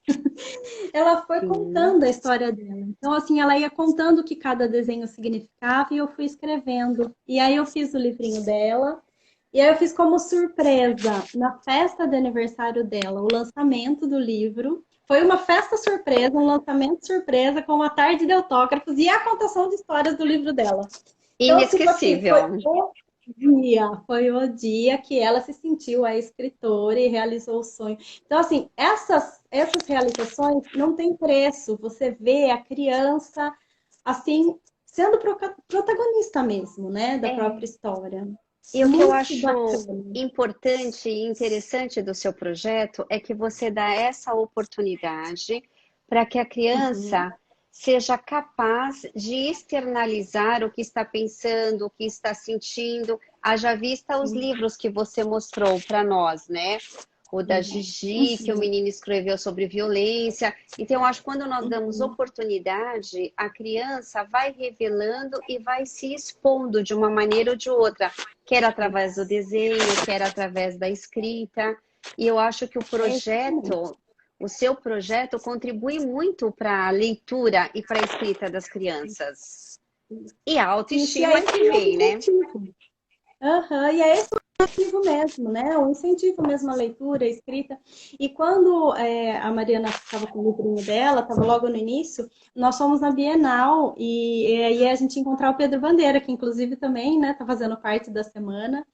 Ela foi Sim. contando a história dela. Então, assim, ela ia contando o que cada desenho significava e eu fui escrevendo. E aí eu fiz o livrinho dela. E aí eu fiz como surpresa, na festa de aniversário dela, o lançamento do livro. Foi uma festa surpresa, um lançamento surpresa, com uma tarde de autógrafos e a contação de histórias do livro dela. Então, tipo assim, Inesquecível. foi o dia que ela se sentiu a escritora e realizou o sonho. Então, assim, essas realizações não têm preço. Você vê a criança, assim, sendo protagonista mesmo, né, da própria É. história. E o que eu Muito acho bacana. importante e interessante do seu projeto é que você dá essa oportunidade para que a Uhum. criança seja capaz de externalizar o que está pensando, o que está sentindo, haja vista os Sim. livros que você mostrou para nós, né? O da Gigi, que o Uhum. menino escreveu sobre violência. Então, eu acho que quando nós damos Uhum. oportunidade, a criança vai revelando e vai se expondo de uma maneira ou de outra, quer através do desenho, quer através da escrita. E eu acho que É isso também. o seu projeto contribui muito para a leitura e para a escrita das crianças. E a Isso, e autoestima é esse que o vem, né? objetivo. Aham, e é esse o objetivo mesmo, né? O incentivo mesmo à leitura, à escrita. E quando a Mariana estava com o livrinho dela, estava logo no início, nós fomos na Bienal e aí a gente encontrou o Pedro Bandeira, que inclusive também, né, tá fazendo parte da semana.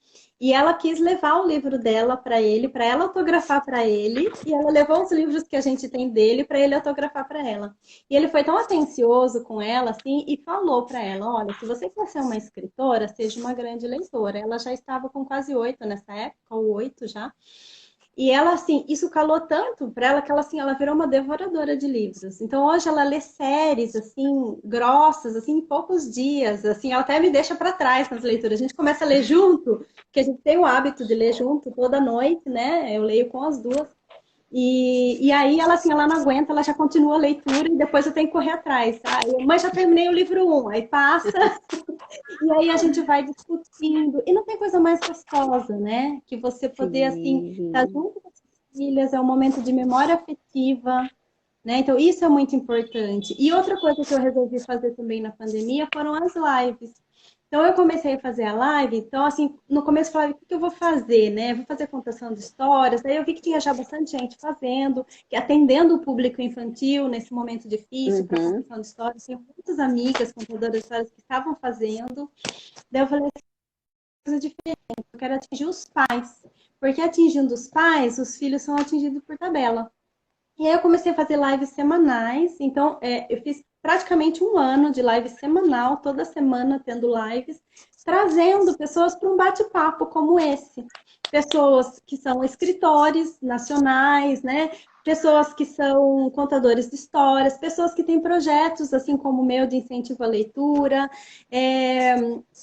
E ela quis levar o livro dela para ele, para ela autografar para ele, e ela levou os livros que a gente tem dele para ele autografar para ela. E ele foi tão atencioso com ela, assim, e falou para ela: olha, se você quer ser uma escritora, seja uma grande leitora. Ela já estava com quase 8 nessa época, ou 8 já. E ela, assim, isso calou tanto para ela que ela, assim, ela virou uma devoradora de livros. Então, hoje ela lê séries, assim, grossas, assim, em poucos dias. Assim, ela até me deixa para trás nas leituras. A gente começa a ler junto, porque a gente tem o hábito de ler junto toda noite, né? Eu leio com as duas. E aí ela, assim, ela não aguenta, ela já continua a leitura e depois eu tenho que correr atrás. Ah, mas já terminei o livro um, aí passa, e aí a gente vai discutindo. E não tem coisa mais gostosa, né? Que você poder, assim, estar Sim. junto com as filhas, é um momento de memória afetiva, né? Então, isso é muito importante. E outra coisa que eu resolvi fazer também na pandemia foram as lives. Então, eu comecei a fazer a live. Então, assim, no começo eu falava, o que eu vou fazer, né? Vou fazer contação de histórias. Aí eu vi que tinha já bastante gente fazendo, que atendendo o público infantil nesse momento difícil para Uhum. contação de histórias. Tenho muitas amigas contadoras de histórias que estavam fazendo. Daí eu falei, coisa diferente, eu quero atingir os pais. Porque atingindo os pais, os filhos são atingidos por tabela. E aí eu comecei a fazer lives semanais. Então, eu fiz praticamente um ano de live semanal, toda semana tendo lives, trazendo pessoas para um bate-papo como esse. Pessoas que são escritores nacionais, né? Pessoas que são contadores de histórias, pessoas que têm projetos, assim como o meu, de incentivo à leitura, é,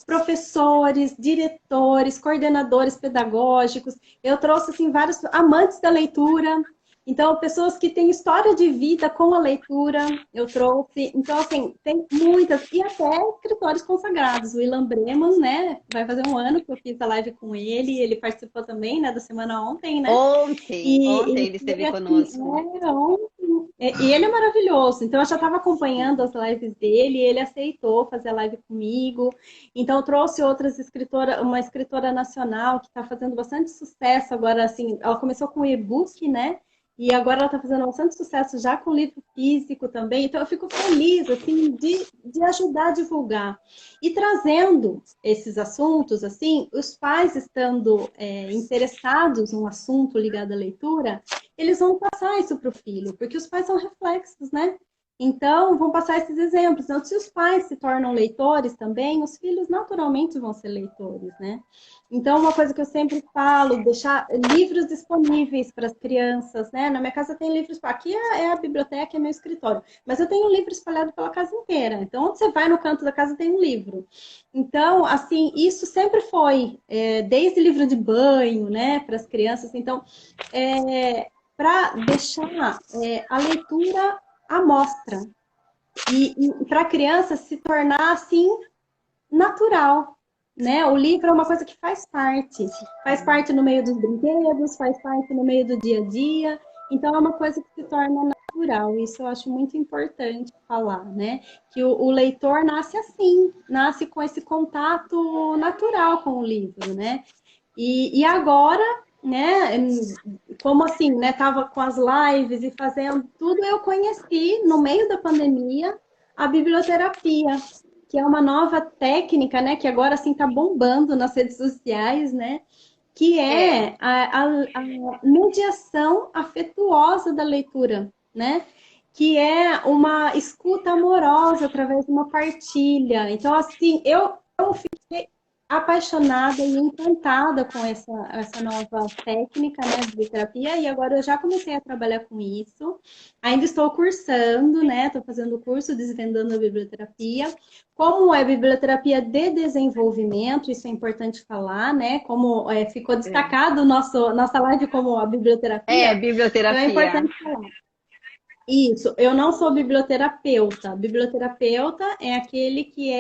professores, diretores, coordenadores pedagógicos. Eu trouxe, assim, vários amantes da leitura, então, pessoas que têm história de vida com a leitura, eu trouxe. Então, assim, tem muitas. E até escritores consagrados. O Ilan Breman, né? Vai fazer um ano que eu fiz a live com ele. Ele participou também, né? Da semana ontem, né? Ontem E ele ele, esteve assim, conosco. ontem. E ele é maravilhoso. Então, eu já estava acompanhando as lives dele. E ele aceitou fazer a live comigo. Então, eu trouxe outras escritoras. Uma escritora nacional que está fazendo bastante sucesso agora, assim. Ela começou com e-book, né? E agora ela está fazendo bastante sucesso já com livro físico também. Então, eu fico feliz, assim, de ajudar a divulgar. E trazendo esses assuntos, assim, os pais estando interessados num assunto ligado à leitura, eles vão passar isso para o filho, porque os pais são reflexos, né? Então, vão passar esses exemplos. Então, se os pais se tornam leitores também, os filhos naturalmente vão ser leitores, né? Então, uma coisa que eu sempre falo, deixar livros disponíveis para as crianças, né? Na minha casa tem livros, aqui é a biblioteca, é meu escritório, mas eu tenho livro espalhado pela casa inteira. Então, onde você vai no canto da casa tem um livro. Então, assim, isso sempre foi, desde livro de banho, né, para as crianças. Então, para deixar a leitura à mostra e para a criança se tornar assim natural, né? O livro é uma coisa que faz parte no meio dos brinquedos, faz parte no meio do dia a dia, então é uma coisa que se torna natural. Isso eu acho muito importante falar, né? Que o leitor nasce assim, nasce com esse contato natural com o livro, né? E agora, né, como assim, né, tava com as lives e fazendo tudo, eu conheci no meio da pandemia a biblioterapia, que é uma nova técnica, né, que agora assim tá bombando nas redes sociais, né, que É, é a mediação afetuosa da leitura, né? Que é uma escuta amorosa através de uma partilha. Então, assim, eu fiquei apaixonada e encantada com essa nova técnica, né, de terapia, e agora eu já comecei a trabalhar com isso. Ainda estou cursando, né? Estou fazendo o curso Desvendando a Biblioterapia. Como é biblioterapia de desenvolvimento, isso é importante falar, né? Como ficou é, destacado nossa live como a biblioterapia, então é biblioterapia. importante falar. Isso, eu não sou biblioterapeuta. Biblioterapeuta é aquele que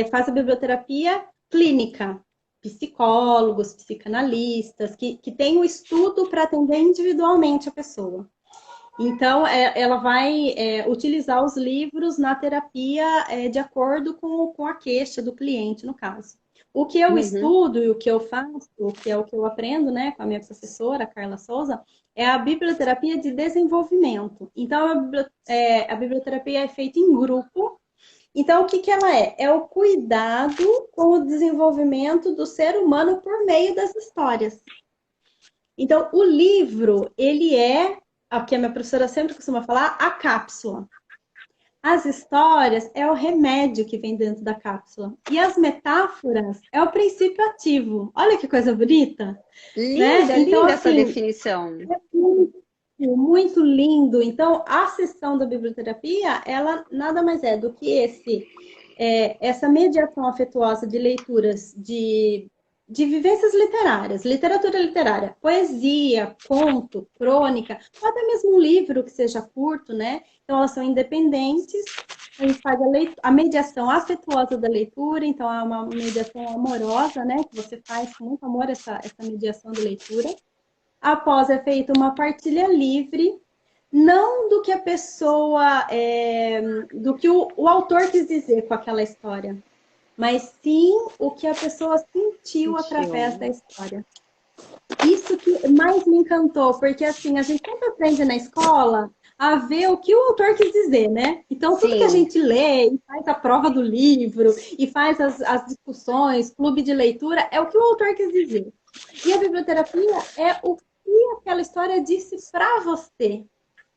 faz a biblioterapia clínica. Psicólogos, psicanalistas, que tem o estudo para atender individualmente a pessoa. Então, ela vai utilizar os livros na terapia de acordo com a queixa do cliente, no caso. O que eu Uhum. estudo e o que eu faço, que é o que eu aprendo, né, com a minha professora, Carla Souza, é a biblioterapia de desenvolvimento. Então, a biblioterapia é feita em grupo, Então, o que que ela é? É o cuidado com o desenvolvimento do ser humano por meio das histórias. Então, o livro, ele é, o que a minha professora sempre costuma falar, a cápsula. As histórias é o remédio que vem dentro da cápsula. E as metáforas é o princípio ativo. Olha que coisa bonita, né? Linda, Então, linda essa assim, definição. é muito lindo. Então, a sessão da biblioterapia, ela nada mais é do que essa mediação afetuosa de leituras de vivências literárias, literatura literária, poesia, conto, crônica, ou até mesmo um livro que seja curto, né? Então, elas são independentes. A gente faz a mediação afetuosa da leitura, então é uma mediação amorosa, né? Que você faz com muito amor essa mediação de leitura. Após é feita uma partilha livre, não do que a pessoa, do que o autor quis dizer com aquela história, mas sim o que a pessoa sentiu através da Sentiu. história. Isso que mais me encantou, porque assim, a gente sempre aprende na escola a ver o que o autor quis dizer, né? Então, tudo que a Sim. gente lê e faz a prova do livro e faz as discussões, clube de leitura, é o que o autor quis dizer. E a biblioterapia é o que aquela história disse para você.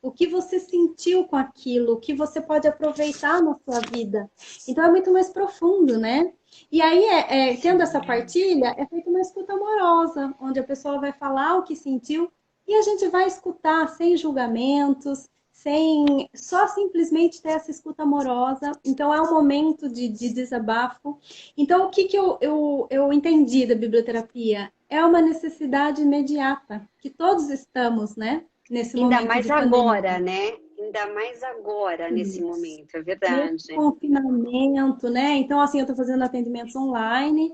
O que você sentiu com aquilo, o que você pode aproveitar na sua vida. Então, é muito mais profundo, né? E aí, tendo essa partilha, é feita uma escuta amorosa, onde a pessoa vai falar o que sentiu e a gente vai escutar sem julgamentos, sem só simplesmente ter essa escuta amorosa. Então, é um momento de desabafo. Então, o que, que eu entendi da biblioterapia? É uma necessidade imediata, que todos estamos, né? Nesse Ainda momento de mais pandemia. agora, né? Ainda mais agora, nesse momento, é Nesse verdade. confinamento, né? Então, assim, eu estou fazendo atendimentos online,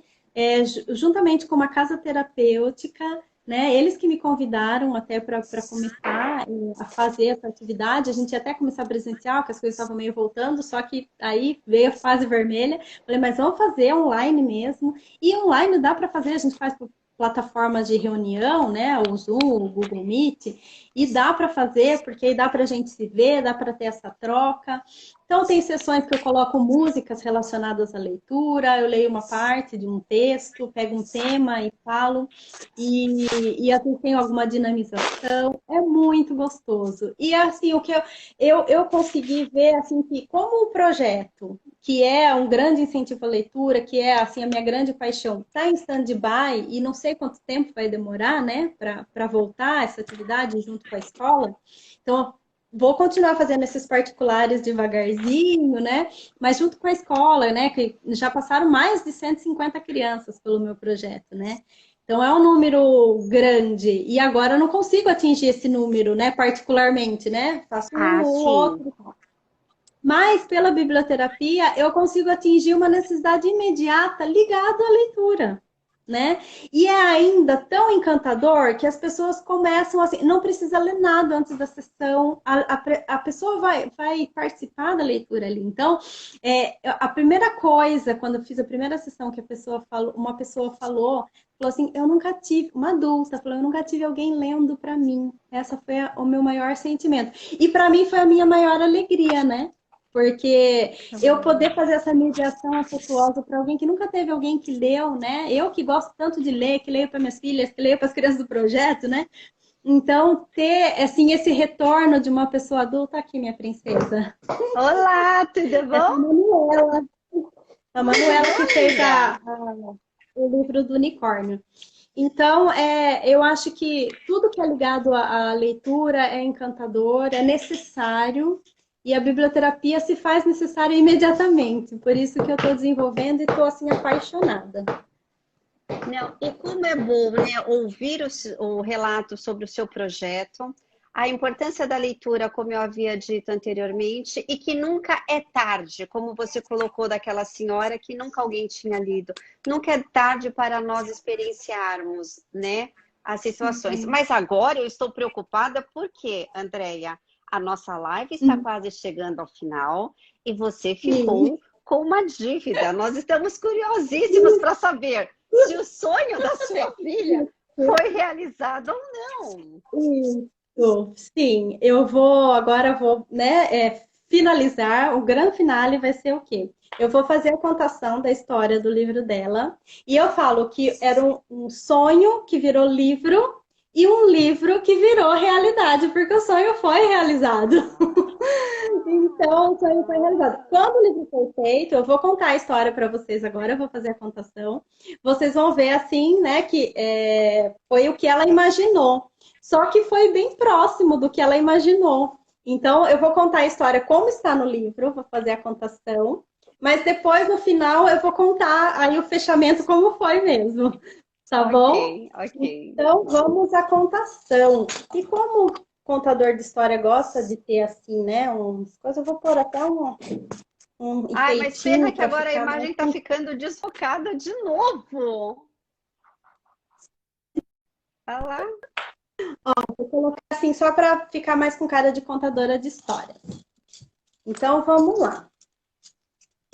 juntamente com uma casa terapêutica, né? Eles que me convidaram até para começar a fazer essa atividade. A gente ia até começar presencial, que as coisas estavam meio voltando, só que aí veio a fase vermelha. Falei, mas vamos fazer online mesmo. E online dá para fazer, a gente faz por plataformas de reunião, né? O Zoom, o Google Meet, e dá para fazer, porque aí dá para a gente se ver, dá para ter essa troca. Então, tem sessões que eu coloco músicas relacionadas à leitura, eu leio uma parte de um texto, pego um tema e falo, e assim tem alguma dinamização, é muito gostoso. E assim, o que eu consegui ver, assim, que como o projeto, que é um grande incentivo à leitura, que é, assim, a minha grande paixão, está em stand-by, e não sei quanto tempo vai demorar, né, para voltar essa atividade junto com a escola, então, vou continuar fazendo esses particulares devagarzinho, né? Mas junto com a escola, né? Que já passaram mais de 150 crianças pelo meu projeto, né? Então é um número grande. E agora eu não consigo atingir esse número, né? Particularmente, né? Faço um Ah, ou sim. outro. Mas pela biblioterapia eu consigo atingir uma necessidade imediata ligada à leitura, né? E é ainda tão encantador que as pessoas começam assim, não precisa ler nada antes da sessão, a pessoa vai participar da leitura ali. Então, a primeira coisa, quando eu fiz a primeira sessão que uma pessoa falou assim, eu nunca tive, uma adulta falou, eu nunca tive alguém lendo para mim. Essa foi o meu maior sentimento. E para mim foi a minha maior alegria, né? Porque eu poder fazer essa mediação afetuosa para alguém que nunca teve alguém que leu, né? Eu que gosto tanto de ler, que leio para minhas filhas, que leio para as crianças do projeto, né? Então, ter assim esse retorno de uma pessoa adulta aqui, minha princesa. Olá, tudo Essa é bom? A Manuela que fez Linda. o livro do unicórnio. Então, eu acho que tudo que é ligado à leitura é encantador, é necessário, e a biblioterapia se faz necessária imediatamente. Por isso que eu estou desenvolvendo e estou assim apaixonada. Não, e como é bom, né, ouvir o relato sobre o seu projeto, a importância da leitura, como eu havia dito anteriormente, e que nunca é tarde, como você colocou daquela senhora que nunca alguém tinha lido. Nunca é tarde para nós experienciarmos, né, as situações. Mas agora eu estou preocupada porque, Andréia, a nossa live está quase chegando ao final e você Sim. ficou com uma dívida. Nós estamos curiosíssimos para saber se o sonho da sua filha foi realizado ou não. Isso. Sim, agora vou, né, finalizar, o grande finale vai ser o quê? Eu vou fazer a contação da história do livro dela. E eu falo que era um sonho que virou livro e um livro que virou realidade, porque o sonho foi realizado. Então, o sonho foi realizado. Quando o livro foi feito, eu vou contar a história para vocês agora, eu vou fazer a contação. Vocês vão ver assim, né, que foi o que ela imaginou. Só que foi bem próximo do que ela imaginou. Então, eu vou contar a história como está no livro, vou fazer a contação. Mas depois, no final, eu vou contar aí o fechamento como foi mesmo. Tá bom? Ok, ok. Então, vamos à contação. E como o contador de história gosta de ter assim, né, umas coisas, eu vou pôr até um Ai, mas enfeitinho pena que para agora a ficar mais. imagem está ficando desfocada de novo. Olha lá. Vou colocar assim só para ficar mais com cara de contadora de história. Então, vamos lá.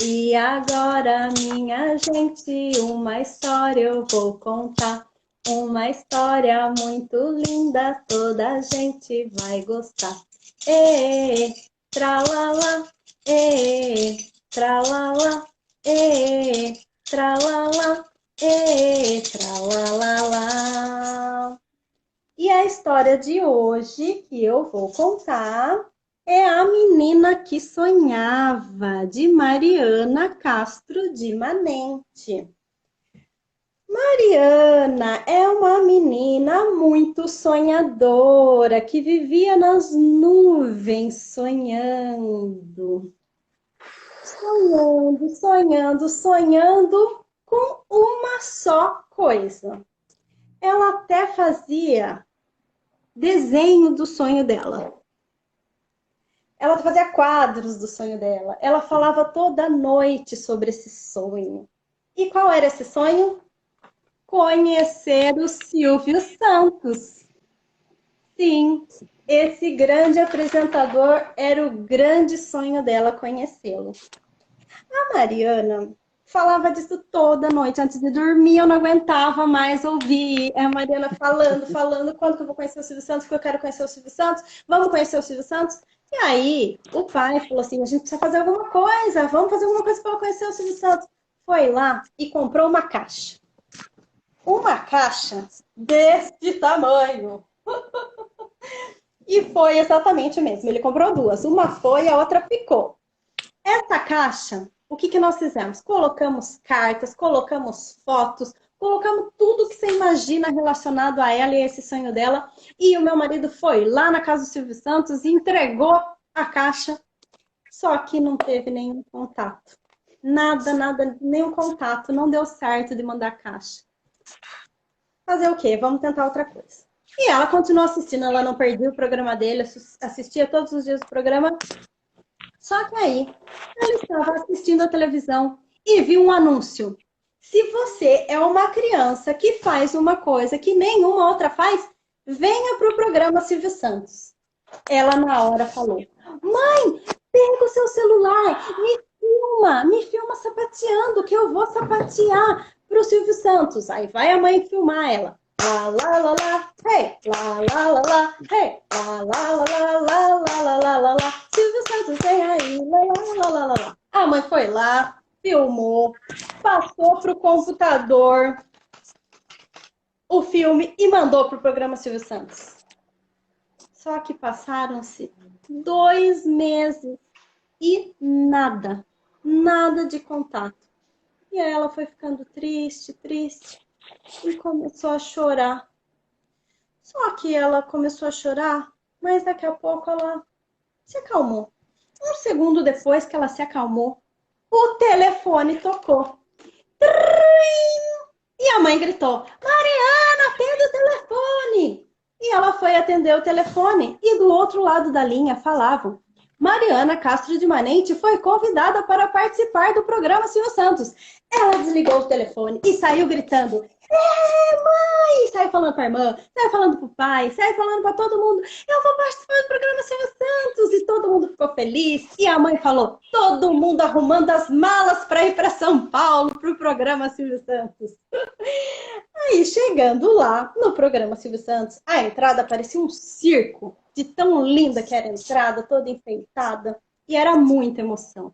E agora, minha gente, uma história eu vou contar. Uma história muito linda, toda a gente vai gostar. Ê, tralala, ê, tralala, ê, tralala, ê, tralalala. E a história de hoje que eu vou contar é A Menina que Sonhava, de Mariana Castro de Manente. Mariana é uma menina muito sonhadora que vivia nas nuvens sonhando. Sonhando, sonhando, sonhando com uma só coisa. Ela até fazia desenho do sonho dela. Ela fazia quadros do sonho dela. Ela falava toda noite sobre esse sonho. E qual era esse sonho? Conhecer o Silvio Santos. Sim, esse grande apresentador era o grande sonho dela conhecê-lo. A Mariana falava disso toda noite. Antes de dormir, eu não aguentava mais ouvir a Mariana falando, quando que eu vou conhecer o Silvio Santos, que eu quero conhecer o Silvio Santos, vamos conhecer o Silvio Santos. E aí, o pai falou assim, a gente precisa fazer alguma coisa, vamos fazer alguma coisa para conhecer o Silvio Santos. Foi lá e comprou uma caixa. Uma caixa deste tamanho. E foi exatamente o mesmo. Ele comprou duas. Uma foi e a outra ficou. Essa caixa, o que nós fizemos? Colocamos cartas, colocamos fotos, colocamos tudo que você imagina relacionado a ela e a esse sonho dela. E o meu marido foi lá na casa do Silvio Santos e entregou a caixa. Só que não teve nenhum contato. Nada, nenhum contato. Não deu certo de mandar a caixa. Fazer o quê? Vamos tentar outra coisa. E ela continuou assistindo, ela não perdia o programa dele, assistia todos os dias o programa. Só que aí, ela estava assistindo a televisão e viu um anúncio. Se você é uma criança que faz uma coisa que nenhuma outra faz, venha para o programa Silvio Santos. Ela na hora falou, mãe, pega o seu celular, me filma sapateando, que eu vou sapatear para o Silvio Santos. Aí vai a mãe filmar ela. Lá, lá, lá, lá, hey, lá, lá, lá, lá, hey, lá, lá, lá, lá, lá, lá, lá, lá, lá, lá, Silvio Santos vem aí, lá, lá, lá, lá, lá, lá. A mãe foi lá, filmou, passou pro computador o filme e mandou pro programa Silvio Santos. Só que passaram-se 2 meses e nada de contato. E aí ela foi ficando triste e começou a chorar. Só que ela começou a chorar, mas daqui a pouco ela se acalmou. Um segundo depois que ela se acalmou, o telefone tocou. E a mãe gritou, Mariana, atende o telefone! E ela foi atender o telefone e do outro lado da linha falavam, Mariana Castro de Manente foi convidada para participar do programa Silvio Santos. Ela desligou o telefone e saiu gritando, mãe! Saiu falando para a irmã, saiu falando para o pai, saiu falando para todo mundo, eu vou participar do programa Silvio Santos. E todo mundo ficou feliz. E a mãe falou, todo mundo arrumando as malas para ir para São Paulo, para o programa Silvio Santos. Aí, chegando lá, no programa Silvio Santos, a entrada parecia um circo, de tão linda que era a entrada, toda enfeitada. E era muita emoção.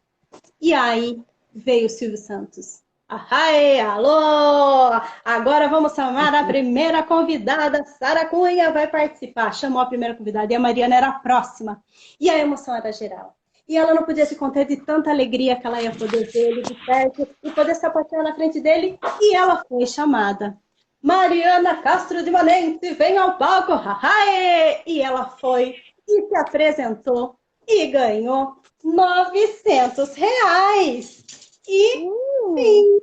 E aí veio o Silvio Santos. Ai, alô! Agora vamos chamar a primeira convidada. Sara Cunha vai participar. Chamou a primeira convidada e a Mariana era a próxima. E a emoção era geral. E ela não podia se conter de tanta alegria que ela ia poder ver ele de perto e poder se apaixonar na frente dele. E ela foi chamada. Mariana Castro de Manente, vem ao palco. Ai! E ela foi e se apresentou e ganhou R$ 900. E sim.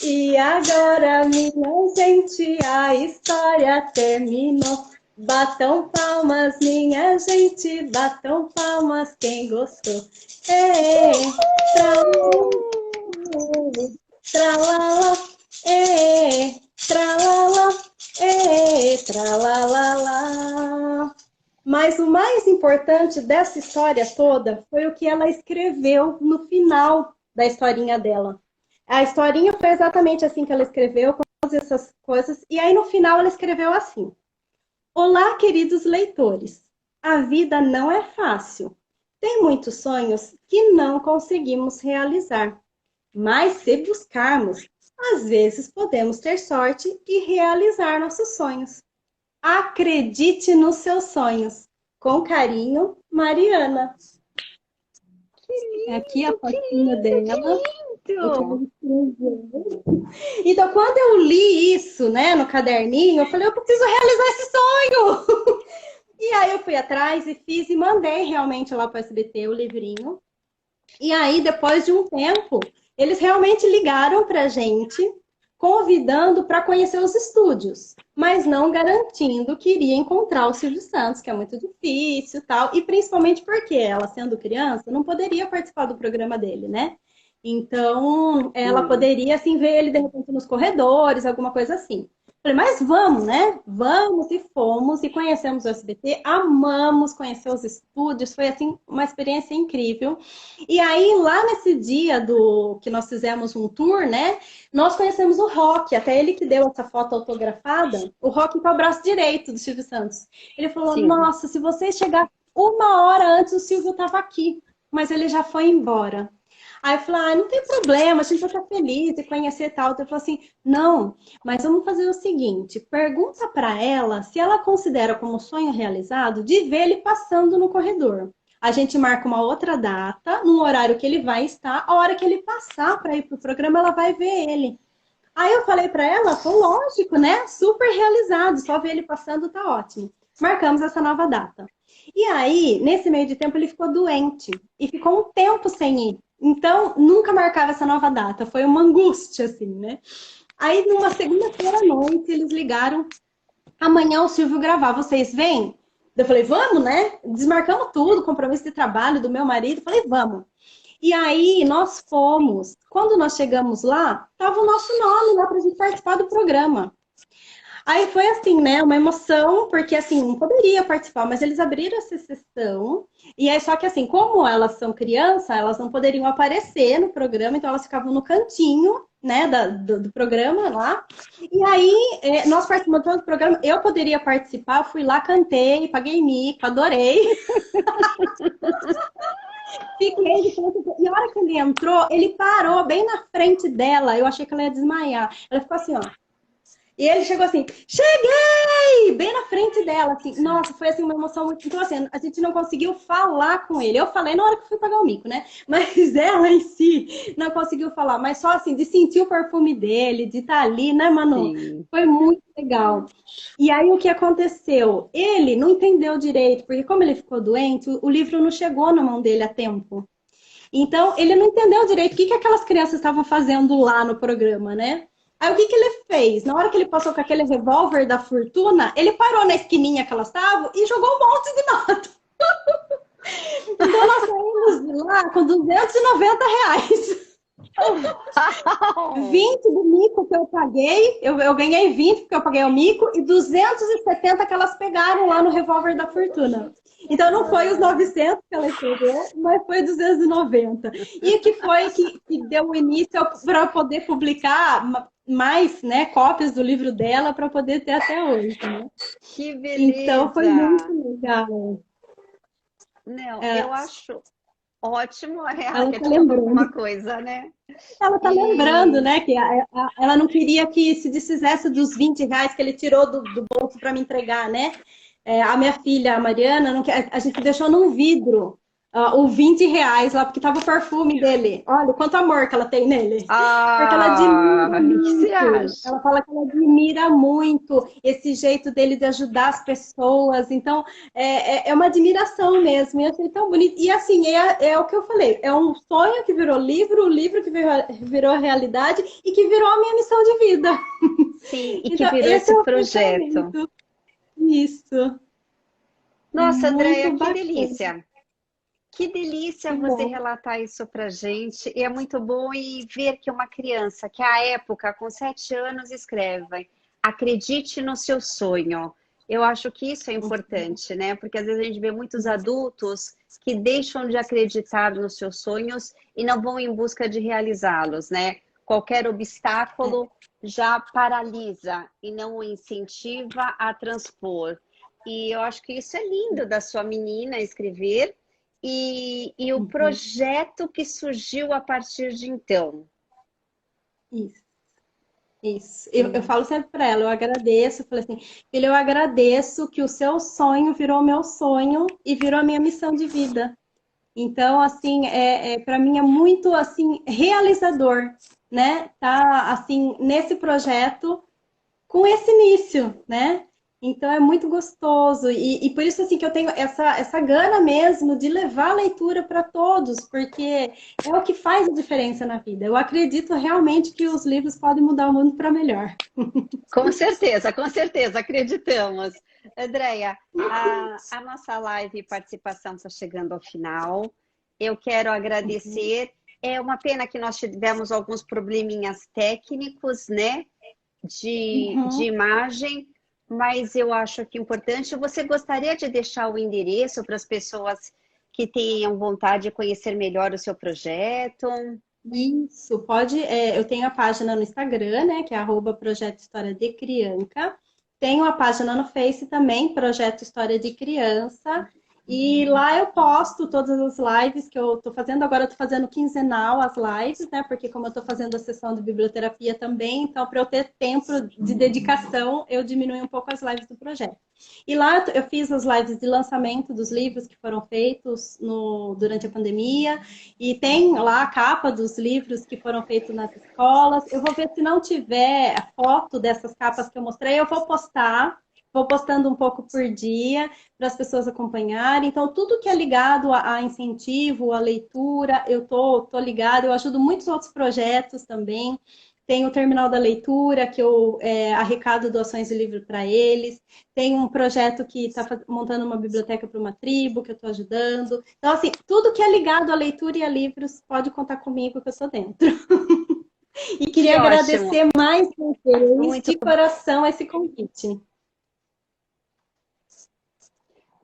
E agora, minha gente, a história terminou. Batam palmas, minha gente, batam palmas quem gostou. Ê, tralala, tralala, tralala. Mas o mais importante dessa história toda foi o que ela escreveu no final da historinha dela. A historinha foi exatamente assim que ela escreveu, com todas essas coisas. E aí, no final, ela escreveu assim: Olá, queridos leitores. A vida não é fácil. Tem muitos sonhos que não conseguimos realizar. Mas se buscarmos, às vezes podemos ter sorte e realizar nossos sonhos. Acredite nos seus sonhos. Com carinho, Mariana. Aqui a fotinha dela. Então, quando eu li isso, né, no caderninho, eu falei, eu preciso realizar esse sonho. E aí eu fui atrás e fiz e mandei realmente lá para o SBT o livrinho. E aí, depois de um tempo, eles realmente ligaram para a gente, convidando para conhecer os estúdios, mas não garantindo que iria encontrar o Silvio Santos, que é muito difícil e tal, e principalmente porque ela, sendo criança, não poderia participar do programa dele, né? Então, ela poderia, assim, ver ele, de repente, nos corredores, alguma coisa assim. Falei, mas vamos, né? Vamos e fomos e conhecemos o SBT, amamos conhecer os estúdios, foi, assim, uma experiência incrível. E aí, lá nesse dia do que nós fizemos um tour, né? Nós conhecemos o Rock, até ele que deu essa foto autografada, o Rock que é o braço direito do Silvio Santos. Ele falou, Sim. nossa, se vocês chegassem 1 hora antes, o Silvio estava aqui, mas ele já foi embora. Aí eu falei, não tem problema, a gente vai ficar feliz e conhecer e tal. Então eu falei assim, não, mas vamos fazer o seguinte, pergunta para ela se ela considera como sonho realizado de ver ele passando no corredor. A gente marca uma outra data, num horário que ele vai estar, a hora que ele passar para ir pro programa, ela vai ver ele. Aí eu falei para ela, foi lógico, né? Super realizado, só ver ele passando tá ótimo. Marcamos essa nova data. E aí, nesse meio de tempo, ele ficou doente e ficou um tempo sem ir. Então, nunca marcava essa nova data. Foi uma angústia, assim, né? Aí, numa segunda-feira à noite, eles ligaram. Amanhã o Silvio gravar, vocês vêm? Eu falei, vamos, né? Desmarcamos tudo, compromisso de trabalho do meu marido. Falei, vamos. E aí, nós fomos. Quando nós chegamos lá, tava o nosso nome lá pra gente participar do programa. Aí foi assim, né, uma emoção, porque assim, não poderia participar, mas eles abriram essa sessão, e aí só que assim, como elas são crianças, elas não poderiam aparecer no programa, então elas ficavam no cantinho, né, do programa lá, e aí nós participamos do programa, eu poderia participar, fui lá, cantei, paguei mico, adorei. Fiquei de frente, e a hora que ele entrou, ele parou bem na frente dela, eu achei que ela ia desmaiar, ela ficou assim, ó. E ele chegou assim, cheguei! Bem na frente dela, assim. Nossa, foi assim uma emoção muito... Então, assim, a gente não conseguiu falar com ele. Eu falei na hora que fui pagar o mico, né? Mas ela em si não conseguiu falar. Mas só, assim, de sentir o perfume dele, de estar ali, né, Manu? Sim. Foi muito legal. E aí, o que aconteceu? Ele não entendeu direito, porque como ele ficou doente, o livro não chegou na mão dele a tempo. Então, ele não entendeu direito o que aquelas crianças estavam fazendo lá no programa, né? Aí o que ele fez? Na hora que ele passou com aquele revólver da fortuna, ele parou na esquininha que elas estavam e jogou um monte de nota. Então nós saímos de lá com R$ 290. 20 do mico que eu paguei, eu ganhei 20 porque eu paguei o mico, e 270 que elas pegaram lá no revólver da fortuna. Então não foi os 900 que ela pegou, mas foi 290. E que foi que deu o início para poder publicar mais, né, cópias do livro dela para poder ter até hoje, né? Que beleza! Então foi muito legal. Não, É, eu acho. Ótimo, ela Ela quer tá te contar lembrando. alguma coisa, né? Ela tá lembrando, E né, que ela não queria que se desfizesse dos R$ 20 que ele tirou do bolso para me entregar, né? A minha filha, a Mariana, não quer, a gente deixou num vidro o R$ 20 lá, porque tava o perfume dele. Olha, quanto amor que ela tem nele. Porque ela admira ah, o que você muito. acha? Ela fala que ela admira muito esse jeito dele de ajudar as pessoas. Então, é uma admiração mesmo. E eu achei tão bonito. E assim, é o que eu falei: é um sonho que virou livro, o livro que virou realidade e que virou a minha missão de vida. Sim, e que Então, virou esse esse é o projeto. pensamento. Isso. Nossa, Andréia, Muito que bacana. delícia! Que delícia Que você bom. relatar isso pra gente. E é muito bom e ver que uma criança que à época, com 7 anos, escreve: acredite no seu sonho. Eu acho que isso é importante, né? Porque às vezes a gente vê muitos adultos que deixam de acreditar nos seus sonhos e não vão em busca de realizá-los, né? Qualquer obstáculo já paralisa e não o incentiva a transpor. E eu acho que isso é lindo da sua menina escrever e o Uhum. projeto que surgiu a partir de então. Isso. Isso. Eu falo sempre para ela, eu agradeço, eu falei assim, filha, eu agradeço que o seu sonho virou meu sonho e virou a minha missão de vida. Então, assim, para mim é muito assim realizador, né? Tá assim nesse projeto com esse início, né? Então é muito gostoso e por isso assim que eu tenho essa gana mesmo de levar a leitura para todos, porque é o que faz a diferença na vida. Eu acredito realmente que os livros podem mudar o mundo para melhor. Com certeza, acreditamos. Andréia, a nossa live participação está chegando ao final. Eu quero agradecer. É uma pena que nós tivemos alguns probleminhas técnicos, né? De Uhum. imagem, mas eu acho que é importante. Você gostaria de deixar o endereço para as pessoas que tenham vontade de conhecer melhor o seu projeto? Isso, pode. Eu tenho a página no Instagram, né, que é @Projeto História de Criança. Tenho a página no Face também, Projeto História de Criança. E lá eu posto todas as lives que eu tô fazendo. Agora eu tô fazendo quinzenal as lives, né? Porque como eu tô fazendo a sessão de biblioterapia também, então para eu ter tempo de dedicação, eu diminui um pouco as lives do projeto. E lá eu fiz as lives de lançamento dos livros que foram feitos durante a pandemia. E tem lá a capa dos livros que foram feitos nas escolas. Eu vou ver se não tiver a foto dessas capas que eu mostrei, eu vou postar. Vou postando um pouco por dia para as pessoas acompanharem. Então, tudo que é ligado a incentivo, a leitura, eu tô ligada. Eu ajudo muitos outros projetos também. Tem o Terminal da Leitura, que eu arrecado doações de livro para eles. Tem um projeto que está montando uma biblioteca para uma tribo, que eu estou ajudando. Então, assim, tudo que é ligado à leitura e a livros, pode contar comigo que eu estou dentro. E Que queria ótimo! agradecer mais uma vez, Muito. de coração, esse convite.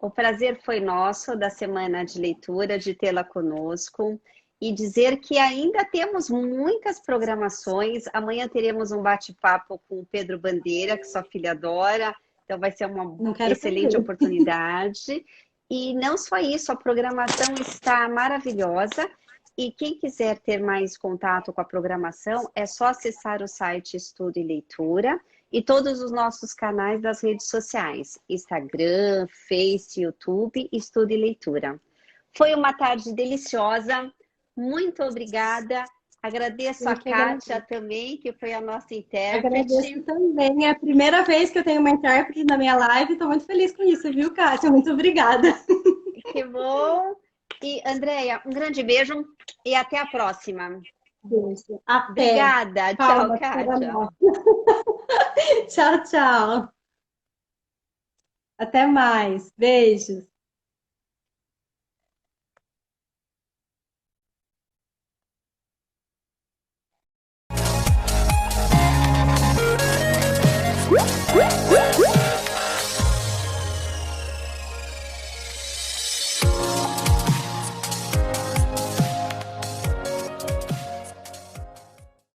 O prazer foi nosso da Semana de Leitura, de tê-la conosco e dizer que ainda temos muitas programações. Amanhã teremos um bate-papo com o Pedro Bandeira, que sua filha adora, então vai ser uma Não quero excelente perder. oportunidade. E não só isso, a programação está maravilhosa. E quem quiser ter mais contato com a programação, é só acessar o site Estudo e Leitura e todos os nossos canais das redes sociais: Instagram, Face, YouTube, Estudo e Leitura. Foi uma tarde deliciosa, muito obrigada. Agradeço a Eu que Kátia agradeço. também, que foi a nossa intérprete. Agradeço também. É a primeira vez que eu tenho uma intérprete na minha live. Estou muito feliz com isso, viu, Kátia? Muito obrigada. Que bom! E, Andréia, um grande beijo e até a próxima. Beijo. Até. Obrigada. Tchau, Palmas para Kátia. nós. Tchau, tchau. Até mais. Beijos.